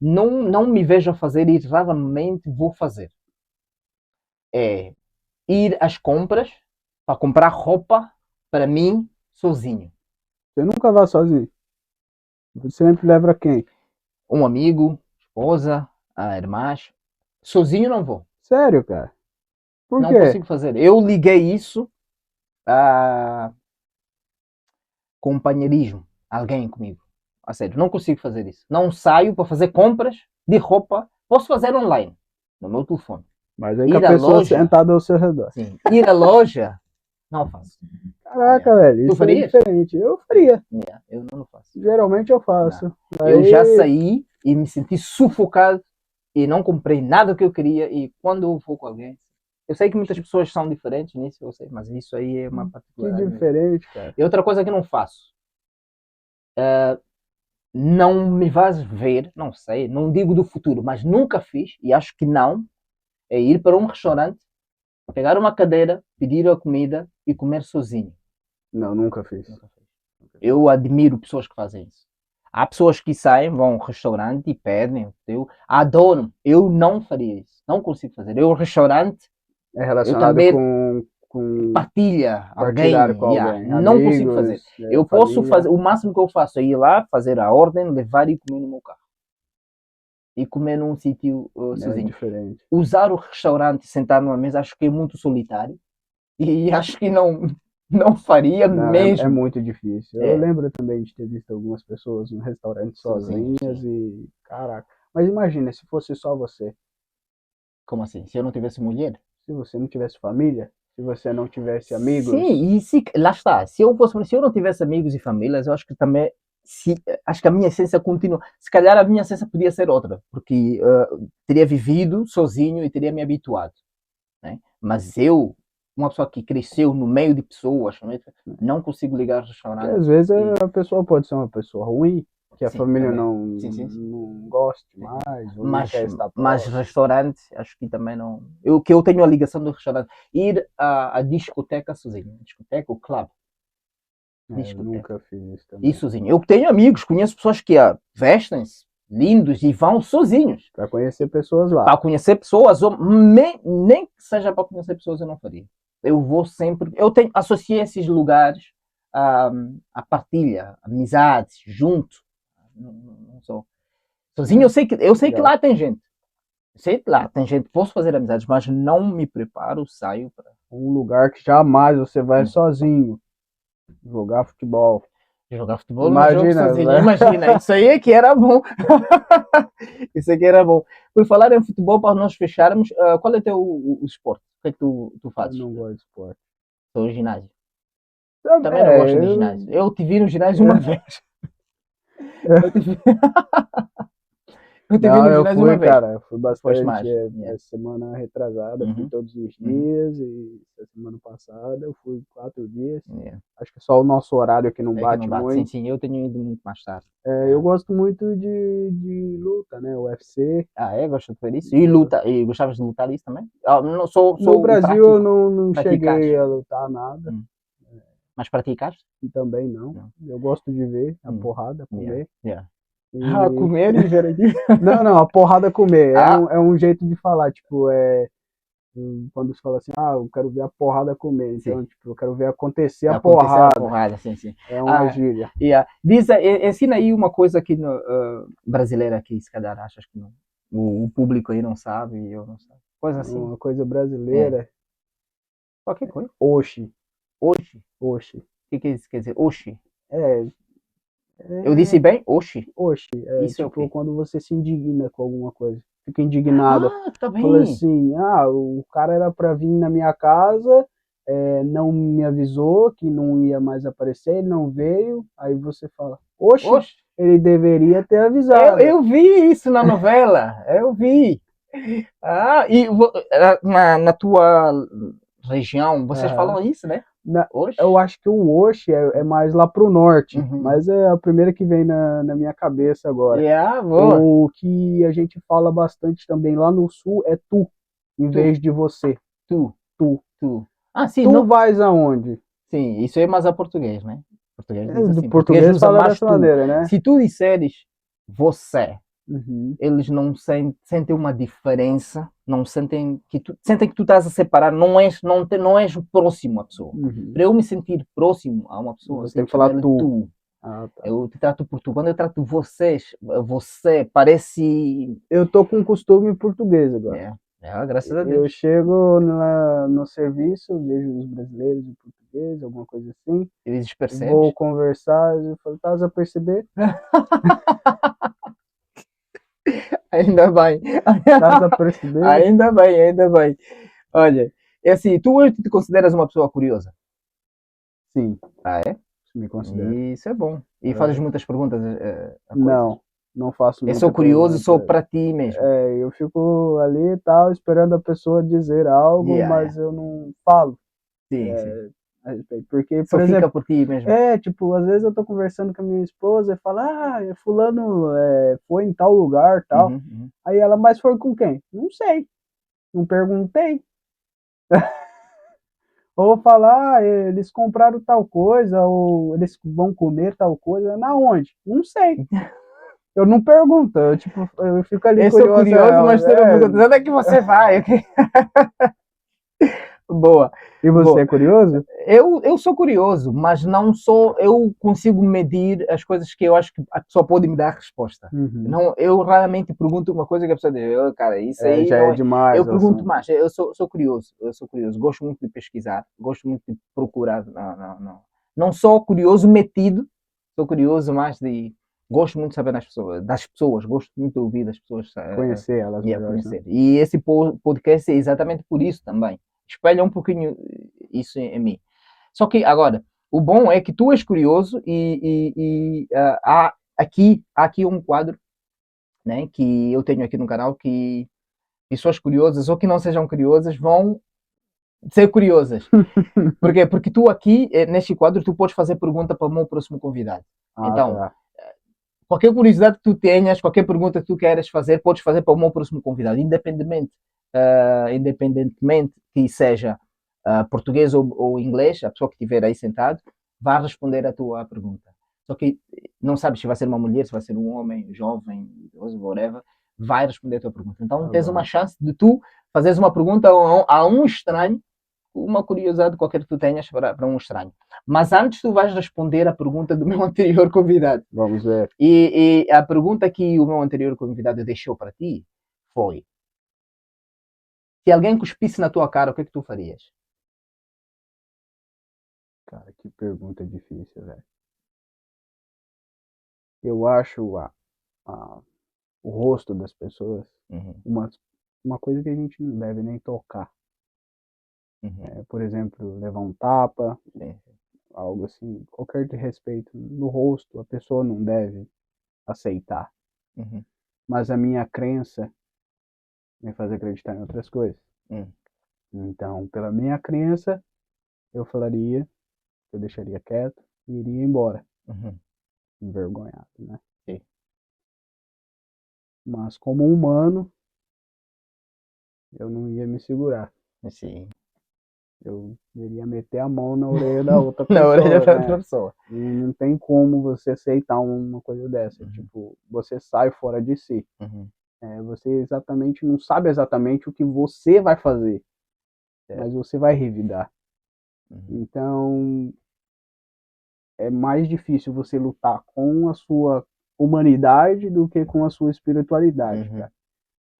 não me vejo a fazer e raramente vou fazer. É ir às compras para comprar roupa para mim sozinho. Você nunca vai sozinho. Você sempre leva quem? Um amigo, esposa, irmãs. Sozinho não vou. Sério, cara? Por Não quê? consigo fazer. Eu liguei isso a companheirismo. Alguém comigo. A sério, não consigo fazer isso. Não saio para fazer compras de roupa. Posso fazer online, no meu telefone. Mas aí com a pessoa sentada ao seu redor. Sim. Ir à loja, não faço. Caraca, velho, isso é diferente. Eu faria. Eu não faço. Geralmente eu faço. Eu já saí e me senti sufocado e não comprei nada que eu queria. E quando eu vou com alguém, eu sei que muitas pessoas são diferentes nisso, eu sei, mas isso aí é uma particularidade. Que diferente, cara. E outra coisa que eu não faço, não me vais ver, não sei, não digo do futuro, mas nunca fiz, e acho que não, é ir para um restaurante, pegar uma cadeira, pedir a comida e comer sozinho. Não, nunca fiz. Eu admiro pessoas que fazem isso. Há pessoas que saem, vão ao restaurante e pedem. Eu adoro. Eu não faria isso. Não consigo fazer. Eu, restaurante, é relacionado com partilha alguém. Com alguém. Não amigos, consigo fazer. Eu posso fazer. O máximo que eu faço é ir lá, fazer a ordem, levar e comer no meu carro. E comer num sítio sozinho. É diferente. Usar o restaurante e sentar numa mesa, acho que é muito solitário. E acho que não faria mesmo. É muito difícil. Eu lembro também de ter visto algumas pessoas no restaurante sozinhas e... Caraca. Mas imagina, se fosse só você. Como assim? Se eu não tivesse mulher? Se você não tivesse família? Se você não tivesse amigos? Sim, e lá está. Se eu não tivesse amigos e famílias, eu acho que também... acho que a minha essência continua. Se calhar a minha essência podia ser outra. Porque teria vivido sozinho e teria me habituado. Né? Mas eu... uma pessoa que cresceu no meio de pessoas, não consigo ligar ao restaurante. Porque às vezes a pessoa pode ser uma pessoa ruim, que a família não goste mais, ou não quer estar próximo. Mas restaurante, acho que também não... Eu tenho a ligação do restaurante. Ir à discoteca sozinho. Discoteca ou club. Eu nunca fiz isso também. E sozinho. Eu tenho amigos, conheço pessoas que vestem-se lindos e vão sozinhos. Para conhecer pessoas lá. Para conhecer pessoas, ou nem que seja para conhecer pessoas, eu não faria. Eu vou sempre... associei esses lugares a partilha, amizades, junto. Não sou sozinho. Eu sei que lá tem gente. Sei que lá tem gente. Posso fazer amizades, mas não me preparo, saio para um lugar que jamais você vai sozinho jogar futebol. Jogar futebol, imagina, isso aí é que era bom. Isso aqui era bom. Por falar em futebol, para nós fecharmos, qual é o esporte? O que é que tu fazes? Eu não gosto de esporte. Sou ginásio. Também não gosto de ginásio. Eu te vi no ginásio uma vez. Eu fui, cara, eu fui bastante semana retrasada, fui todos os dias, e semana passada eu fui 4 dias. Acho que só o nosso horário aqui não bate muito. Sim, eu tenho ido muito mais tarde. Eu gosto muito de luta, né, UFC. Gosto de ver isso? E luta, e gostavas de lutar isso também? Não, sou no Brasil eu não cheguei a lutar nada. Mas praticaste? Também não. Eu gosto de ver a porrada, comer. Comer e ver aqui. Não, a porrada comer. É um jeito de falar, tipo, quando você fala assim, eu quero ver a porrada comer. Então, tipo, eu quero ver acontecer a porrada. Sim. É uma gíria. Ensina aí uma coisa aqui brasileira que se calhar achas que não, o público aí não sabe e eu não sei. Coisa assim. Uma coisa brasileira. Qualquer coisa. Oxi. O que isso quer dizer? Oxi. Eu disse bem? Oxi. Oxi. Isso tipo quando você se indigna com alguma coisa. Fica indignado. Tá bem. Fala assim, o cara era pra vir na minha casa, não me avisou que não ia mais aparecer, ele não veio. Aí você fala, oxi. Ele deveria ter avisado. Eu vi isso na novela. Eu vi. E na tua região, vocês falam isso, né? Oxe? Eu acho que o Oxe é mais lá pro norte, Uhum. mas é a primeira que vem na minha cabeça agora. Yeah, boa. O que a gente fala bastante também lá no sul é tu, em Tu, vez de você. tu, Tu. tu. Ah, sim, Tu não. vais aonde? Sim, isso é mais a português, né? Português diz Do assim. Português português usa fala mais dessa tu. maneira, né? Se tu disseres você, Uhum, eles não sentem uma diferença, não sentem que tu estás a separar, não és próximo à pessoa. uhum. Para eu me sentir próximo a uma pessoa, eu Você tem tenho que que falar chamar de tu. tu. Ah, tá. Eu te trato por tu. Quando eu trato vocês, você parece. Eu tô com costume português agora. Graças a Eu Deus. chego no serviço, vejo os brasileiros em português, alguma coisa assim, Eles vou percebes? conversar, eu falo, estás a perceber? Ainda bem. Estás a perceber? Ainda bem, ainda bem. Olha, é assim, tu hoje te consideras uma pessoa curiosa? Sim, Ah, é? me considero. Isso é bom. E fazes É, muitas perguntas a coisas. não, não faço Eu sou muita curioso pergunta. só para ti mesmo. Eu fico ali e tal, esperando a pessoa dizer algo, Yeah, yeah. mas eu não falo Sim, sim. a respeito. Porque, Só por fica exemplo, por ti mesmo. tipo, às vezes eu tô conversando com a minha esposa e fala, fulano foi em tal lugar, tal. Uhum, uhum. Aí ela, mas foi com quem? Não sei, não perguntei. Ou falar, eles compraram tal coisa, ou eles vão comer tal coisa, na onde? Não sei. Eu não pergunto, tipo, eu fico ali Eu sou curiosa. curioso, mas tu não pergunta onde é que você vai? Boa, E você boa. é curioso? Eu sou curioso, mas não sou. Eu consigo medir as coisas que eu acho que a pessoa pode me dar a resposta. Uhum. Não, eu raramente pergunto uma coisa que a pessoa diz, "Oh, cara, isso aí Já não é é." Eu demais o pergunto assunto. mais, sou curioso, eu sou curioso, gosto muito de pesquisar, gosto muito de procurar. Não, não, não. Não sou curioso metido, sou curioso mais de. Gosto muito de saber das pessoas, gosto muito de ouvir das pessoas Conhecer elas e a melhor, né? conhecer. E esse podcast é exatamente por isso também. Espelha um pouquinho isso em mim. Só que agora, o bom é que tu és curioso há aqui um quadro, né, que eu tenho aqui no canal que pessoas curiosas ou que não sejam curiosas vão ser curiosas. Por quê? Porque tu aqui, neste quadro, tu podes fazer pergunta para o meu próximo convidado. Ah, Então, tá. qualquer curiosidade que tu tenhas, qualquer pergunta que tu queiras fazer, podes fazer para o meu próximo convidado, independentemente que seja português ou inglês, a pessoa que estiver aí sentado vai responder a tua pergunta. Só que não sabes se vai ser uma mulher, se vai ser um homem, jovem, idoso, whatever, vai responder a tua pergunta. Então Tá tens uma bom. chance de tu fazeres uma pergunta a um estranho, uma curiosidade qualquer que tu tenhas para um estranho. Mas antes tu vais responder a pergunta do meu anterior convidado. Vamos ver. E a pergunta que o meu anterior convidado deixou para ti foi: se alguém cuspisse na tua cara, o que é que tu farias? Cara, que pergunta difícil, velho. Eu acho a- o rosto das pessoas Uhum, uma, uma coisa que a gente não deve nem tocar. uhum, Por exemplo, levar um tapa, sim, algo assim, qualquer respeito no rosto, a pessoa não deve aceitar. uhum, Mas a minha crença me faz acreditar em outras coisas. uhum, Então, pela minha crença, eu falaria, eu deixaria quieto e iria embora, uhum, envergonhado, né? sim, Mas como humano, eu não ia me segurar. sim. Eu iria meter a mão na orelha da outra Na orelha pessoa, da outra né? pessoa. E não tem como você aceitar uma coisa dessa. Uhum, Tipo, você sai fora de si. uhum, Você exatamente não sabe exatamente o que você vai fazer, mas certo. você vai revidar. Uhum, Então, é mais difícil você lutar com a sua humanidade do que com a sua espiritualidade, uhum. cara.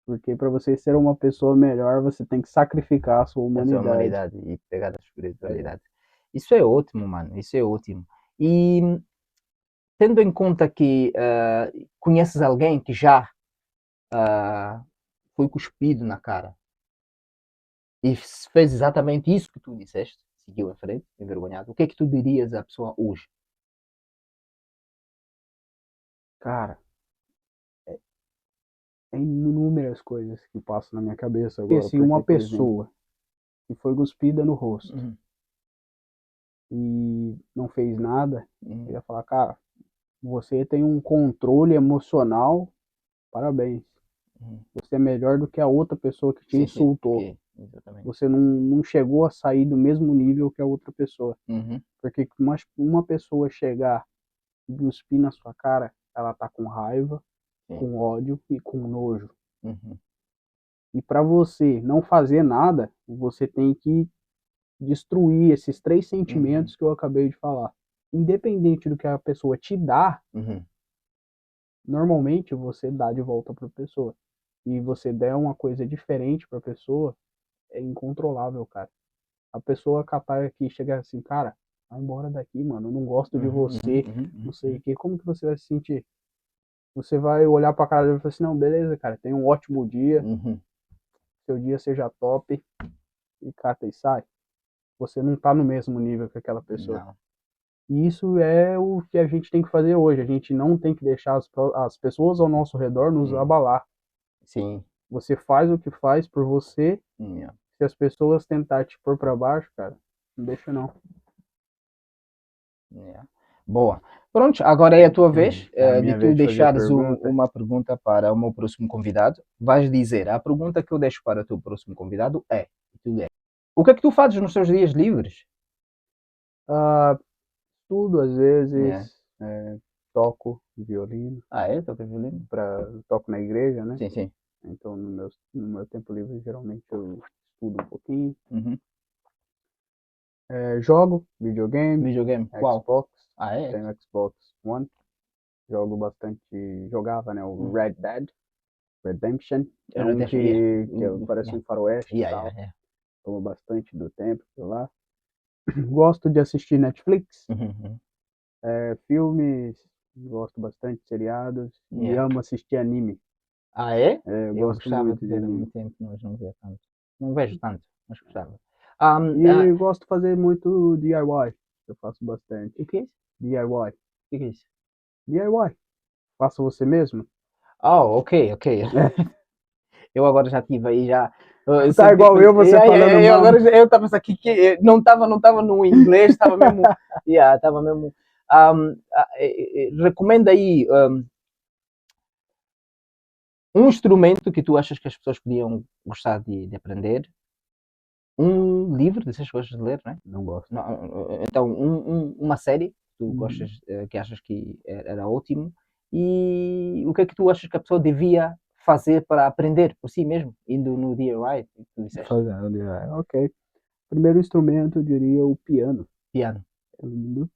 Porque para você ser uma pessoa melhor, você tem que sacrificar a sua A sua humanidade. humanidade e pegar a É, espiritualidade. Isso é ótimo, mano. Isso é ótimo. E tendo em conta que conheces alguém que já foi cuspido na cara e fez exatamente isso que tu disseste, seguiu em frente, envergonhado, o que é que tu dirias à pessoa hoje? cara, tem inúmeras coisas que passam na minha cabeça agora. Agora, Se uma porque, por exemplo, pessoa que foi cuspida no rosto, uhum, e não fez nada, eu ia falar, cara, você tem um controle emocional, parabéns. Você é melhor do que a outra pessoa que te insultou. Exatamente. Você não chegou a sair do mesmo nível que a outra pessoa. Porque uma pessoa chegar e cuspir na sua cara, ela tá com raiva, com ódio e com nojo. E para você não fazer nada, você tem que destruir esses 3 sentimentos que eu acabei de falar. Independente do que a pessoa te dá, normalmente você dá de volta para a pessoa. E você der uma coisa diferente para a pessoa, é incontrolável, cara. A pessoa catar aqui e chegar assim, cara, vai embora daqui, mano, eu não gosto de você, não sei o que, como que você vai se sentir? Você vai olhar pra cara dele e falar assim, não, beleza, cara, tenha um ótimo dia, seu dia seja top, e cata e sai. Você não tá no mesmo nível que aquela pessoa. Não. E isso é o que a gente tem que fazer hoje. A gente não tem que deixar as pessoas ao nosso redor nos abalar. Sim. Você faz o que faz por você. Se as pessoas tentar te pôr pra baixo, cara, não deixa não. Boa. Pronto, agora é a tua vez de tu vez de fazer a deixares pergunta. uma pergunta para o meu próximo convidado. Vais dizer, a pergunta que eu deixo para o teu próximo convidado é, o que é que tu fazes nos teus dias livres? Tudo, às vezes, toco violino, Toca violino? toco na igreja, né? Sim, sim. Então, no meu tempo livre, geralmente eu estudo um pouquinho. Jogo videogame, Videogame, qual? Xbox, É? tenho Xbox One, jogo bastante, jogava, né, o Red Dead Redemption, é um que parece um faroeste e tal, tomo bastante do tempo por lá. Gosto de assistir Netflix, filmes, gosto bastante de seriados e amo assistir anime. É? Eu Eu gosto gostava muito de de ver há anime. muito tempo, mas não via tanto. Não vejo tanto, mas gostava. E gosto de fazer muito DIY, eu faço bastante. O que é isso? DIY. O que é isso? DIY. Faça você mesmo? Ok. Eu agora já tive aí já. Tá igual eu, você falando Eu mal. agora eu estava aqui que não estava no inglês, estava mesmo. Estava mesmo. Recomenda aí um instrumento que tu achas que as pessoas podiam gostar de aprender. Um livro, dessas coisas de ler, não é? Não gosto. Então, uma série que tu gostas, que achas que era ótimo. E o que é que tu achas que a pessoa devia fazer para aprender por si mesmo, indo no DIY, que tu disseste? Fazer o DIY, ok. Primeiro instrumento, eu diria o piano. Piano. É lindo.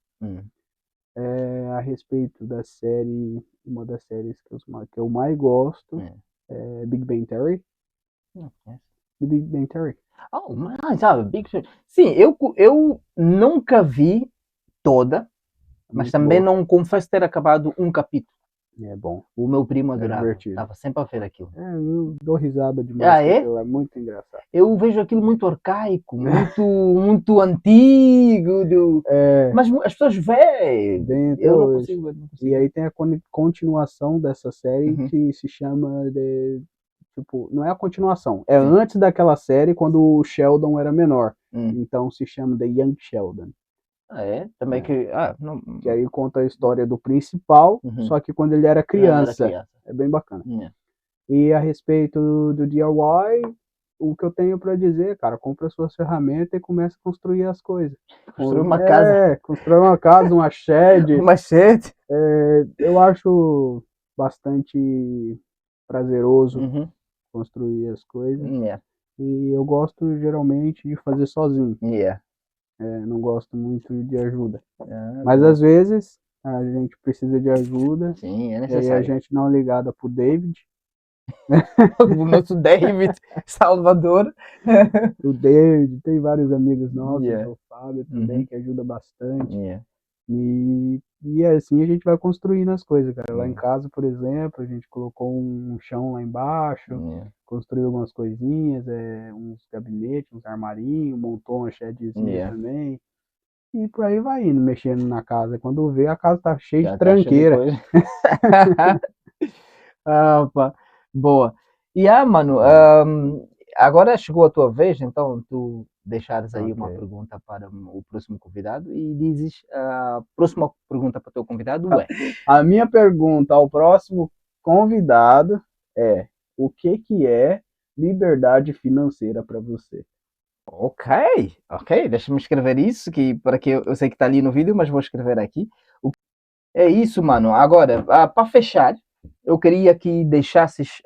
A respeito da série, uma das séries que eu mais gosto é Big Bang Theory. Não conheço. The Big Bang Theory. Mas sabe, Big Bang. Sim, eu nunca vi toda, mas Muito também boa. não confesso ter acabado um capítulo. É bom. O meu primo É adorava. divertido. Estava sempre a ver aquilo. Eu dou risada demais. É muito engraçado. Eu vejo aquilo muito arcaico, muito antigo. Mas as pessoas veem. Eu não consigo ver. E aí tem a continuação dessa série que se chama de. Tipo, não é a continuação. É antes daquela série, quando o Sheldon era menor. Então se chama The Young Sheldon. Também que. Não... Que aí conta a história do principal, só que quando ele era criança. É bem bacana. E a respeito do DIY, o que eu tenho para dizer, cara, compra suas ferramentas e começa a construir as coisas. Construir uma casa. Construir uma casa, uma shed. Uma shed. Eu acho bastante prazeroso construir as coisas. E eu gosto geralmente de fazer sozinho. Não gosto muito de ajuda. Mas às vezes a gente precisa de ajuda. Sim, é necessário. E aí a gente dá uma ligada pro David. O nosso David Salvador. O David, tem vários amigos nossos, o Fábio também, que ajuda bastante. E assim a gente vai construindo as coisas, cara. Lá em casa, por exemplo, a gente colocou um chão lá embaixo, construiu algumas coisinhas, uns gabinetes, uns armarinhos, montou uma shedzinha também. E por aí vai indo, mexendo na casa. Quando vê, a casa tá cheia de tranqueira. Boa. Mano, agora chegou a tua vez, então tu deixares aí uma Ok. pergunta para o próximo convidado e dizes a próxima pergunta para o teu convidado é. A minha pergunta ao próximo convidado é: o que é liberdade financeira para você? Ok, ok, deixa-me escrever isso, que para que eu sei que está ali no vídeo, mas vou escrever aqui. É isso, mano. Agora, para fechar, eu queria que deixasses,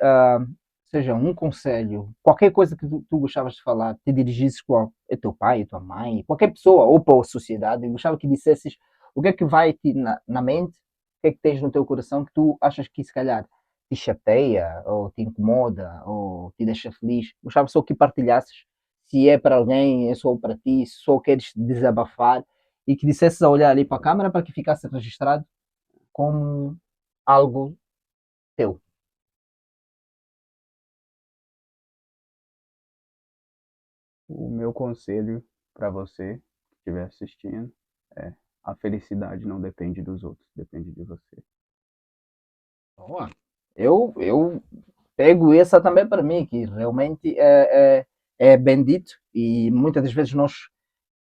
seja um conselho, qualquer coisa que tu gostavas de falar, te dirigisses para o teu pai, a tua mãe, qualquer pessoa, ou para a sociedade, eu gostava que dissesses o que é que vai te na mente, o que é que tens no teu coração que tu achas que se calhar te chateia, ou te incomoda, ou te deixa feliz. Gostava só que partilhasses, se é para alguém, é só para ti, se só queres desabafar, e que dissesses a olhar ali para a câmera para que ficasse registrado como algo teu. O meu conselho para você que estiver assistindo é: a felicidade não depende dos outros, depende de você. Boa. Eu pego essa também para mim, que realmente é bendito e muitas das vezes nós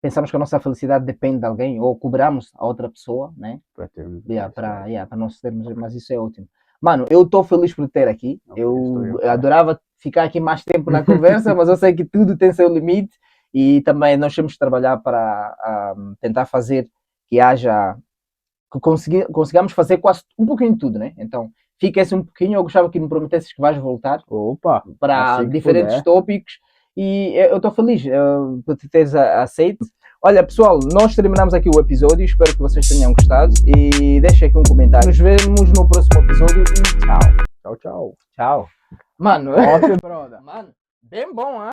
pensamos que a nossa felicidade depende de alguém ou cobramos a outra pessoa, né? Para termos Para felicidade. nós termos, mas isso é ótimo. Mano, eu estou feliz por ter aqui. Ok, estou Eu eu, cara. adorava ficar aqui mais tempo na conversa, mas eu sei que tudo tem seu limite e também nós temos que trabalhar para tentar fazer que haja que consigamos fazer quase um pouquinho de tudo, né? Então, fica esse um pouquinho. Eu gostava que me prometesses que vais voltar Opa, para assim que diferentes puder. tópicos e eu estou feliz por te teres aceito. Olha, pessoal, nós terminamos aqui o episódio. Espero que vocês tenham gostado e deixem aqui um comentário. Nos vemos no próximo episódio e tchau. Tchau, tchau. Tchau. Mano, Off, brother. mano, bem bom, hein?